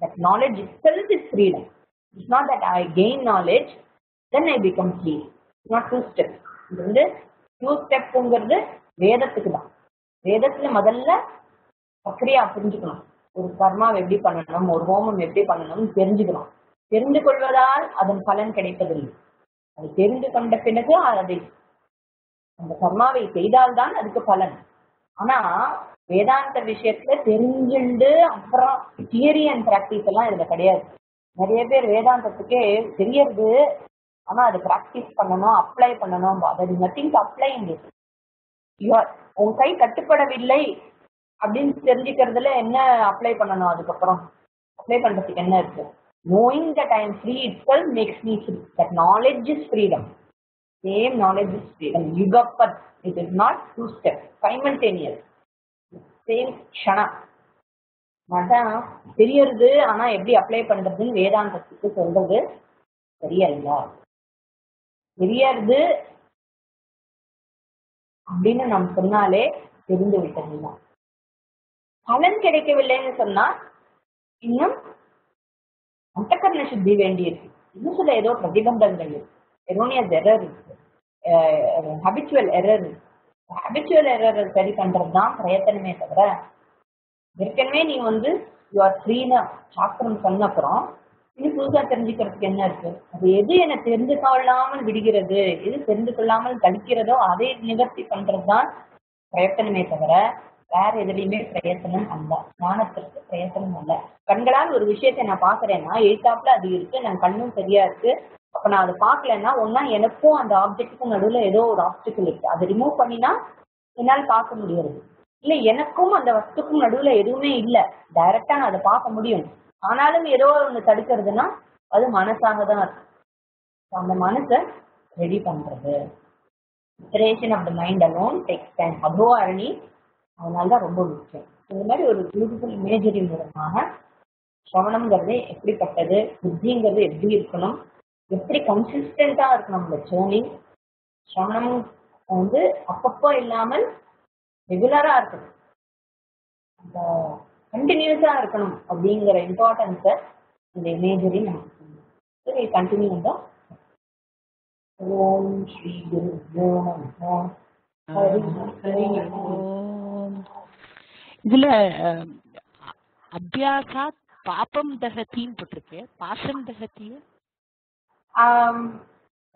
That knowledge itself is freedom. It's not that I gain knowledge, then I become free. It's not 2 steps. இது வந்து 2 ஸ்டெப்ங்கிறது வேதத்துக்கு தான். வேதத்துல முதல்ல பிரக்ரியா புரிஞ்சுக்கணும். ஒரு கர்மாவை எப்படி பண்ணணும், ஒரு ஹோமம் எப்படி பண்ணணும்னு தெரிஞ்சுக்கணும். தெரிந்து கொள்வதால் அதன் பலன் கிடைப்பதில்லை. அது தெரிந்து கொண்ட பிறகு அதை அந்த கர்மாவை செய்தால்தான் அதுக்கு பலன். ஆனா வேதாந்த விஷயத்துல தெரிஞ்சுண்டு அப்புறம் தியரி அண்ட் பிராக்டிஸ் எல்லாம் இதுல கிடையாது. நிறைய பேர் வேதாந்தத்துக்கே தெரியறது, ஆனா அது பிராக்டிஸ் பண்ணணும், அப்ளை பண்ணணும். அது நத்திங் டு அப்ளை. உன் கை கட்டுப்படவில்லை அப்படின்னு தெரிஞ்சுக்கிறதுல என்ன அப்ளை பண்ணணும்? அதுக்கப்புறம் அப்ளை பண்றதுக்கு என்ன இருக்கு? knowing that I am free itself makes me free. That knowledge is freedom. Same knowledge is freedom. Yugapat. It is not 2 steps. Simultaneous. Same க்ஷணா. அதான் தெரியறது, ஆனா எப்படி அப்ளை பண்றதுன்னு வேதாந்தத்துக்கு சொல்றது சரியா? தெரியறது அப்படின்னு நம்ம சொன்னாலே தெரிந்து விட்டதுதான். பலன் கிடைக்கவில்லைன்னு சொன்னா இன்னும் அந்தக்கரண சுத்தி வேண்டியிருக்கு. இன்னும் சில ஏதோ பிரதிபந்தங்கள் இருக்கு, எரோனியஸ் எரர் இருக்கு, ஹபிச்சுவல் எரர் இருக்கு. ஹபிச்சுவல் எரரை சரி பண்றதுதான் பிரயத்தனமே தவிர, ஏற்கனவே நீ வந்து யூ ஆர் ஃப்ரீன்னு சாஸ்திரம் சொன்ன அப்புறம் இன்னும் புதுசா தெரிஞ்சுக்கிறதுக்கு என்ன இருக்கு? அது எது என்ன தெரிந்து கொள்ளாமல் விடுகிறது, எது தெரிந்து கொள்ளாமல் கழிக்கிறதோ அதை நிவர்த்தி பண்றதுதான் பிரயத்தனமே தவிர வேற எதுலையுமே பிரயத்தனம் அல்ல. ஞானத்திற்கு பிரயத்தனம் அல்ல. கண்களால் ஒரு விஷயத்தை நான் பாக்குறேன்னா எழுத்தாப்புல அது இருக்கு, நான் கண்ணும் சரியா இருக்கு, அப்ப நான் அதை பார்க்கலன்னா ஒன்னா எனக்கும் அந்த ஆப்ஜெக்டுக்கும் நடுவுல ஏதோ ஒரு ஆப்ஸ்டிக்கல் இருக்கு, அதை ரிமூவ் பண்ணினா என்னால் பார்க்க முடியாது. இல்ல எனக்கும் அந்த வஸ்துக்கும் நடுவுல எதுவுமே இல்லை, டைரக்டா நான் அதை பார்க்க முடியும், ஆனாலும் ஏதோ ஒண்ணு தடுக்கிறதுனா அது மனசாக தான் இருக்கு. அந்த மனசை ரெடி பண்றது, preparation of the mind alone takes time. அதோ அரணி, அதனால்தான் ரொம்ப முக்கியம். இந்த மாதிரி ஒரு பியூட்டிஃபுல் இமேஜரி மூலமாக சிரவணம்ங்கிறது எப்படிப்பட்டது, புத்திங்கிறது எப்படி இருக்கணும், எப்படி கன்சிஸ்டண்டா இருக்கணும் இந்த ஜேர்னி. சிரவணம் வந்து அப்பப்போ இல்லாமல் ரெகுலரா இருக்கணும், அந்த கண்டினியூஸா இருக்கணும் அப்படிங்கிற இம்பார்ட்டன்ஸை இந்த இமேஜரி நமக்கு கண்டினியூ தான். ஓம் ஸ்ரீ குருப்யோ நமः. இதுல அபியாசாத் பாபம் தகத்தின்னு போட்டிருக்கு, பாசம் தகத்திய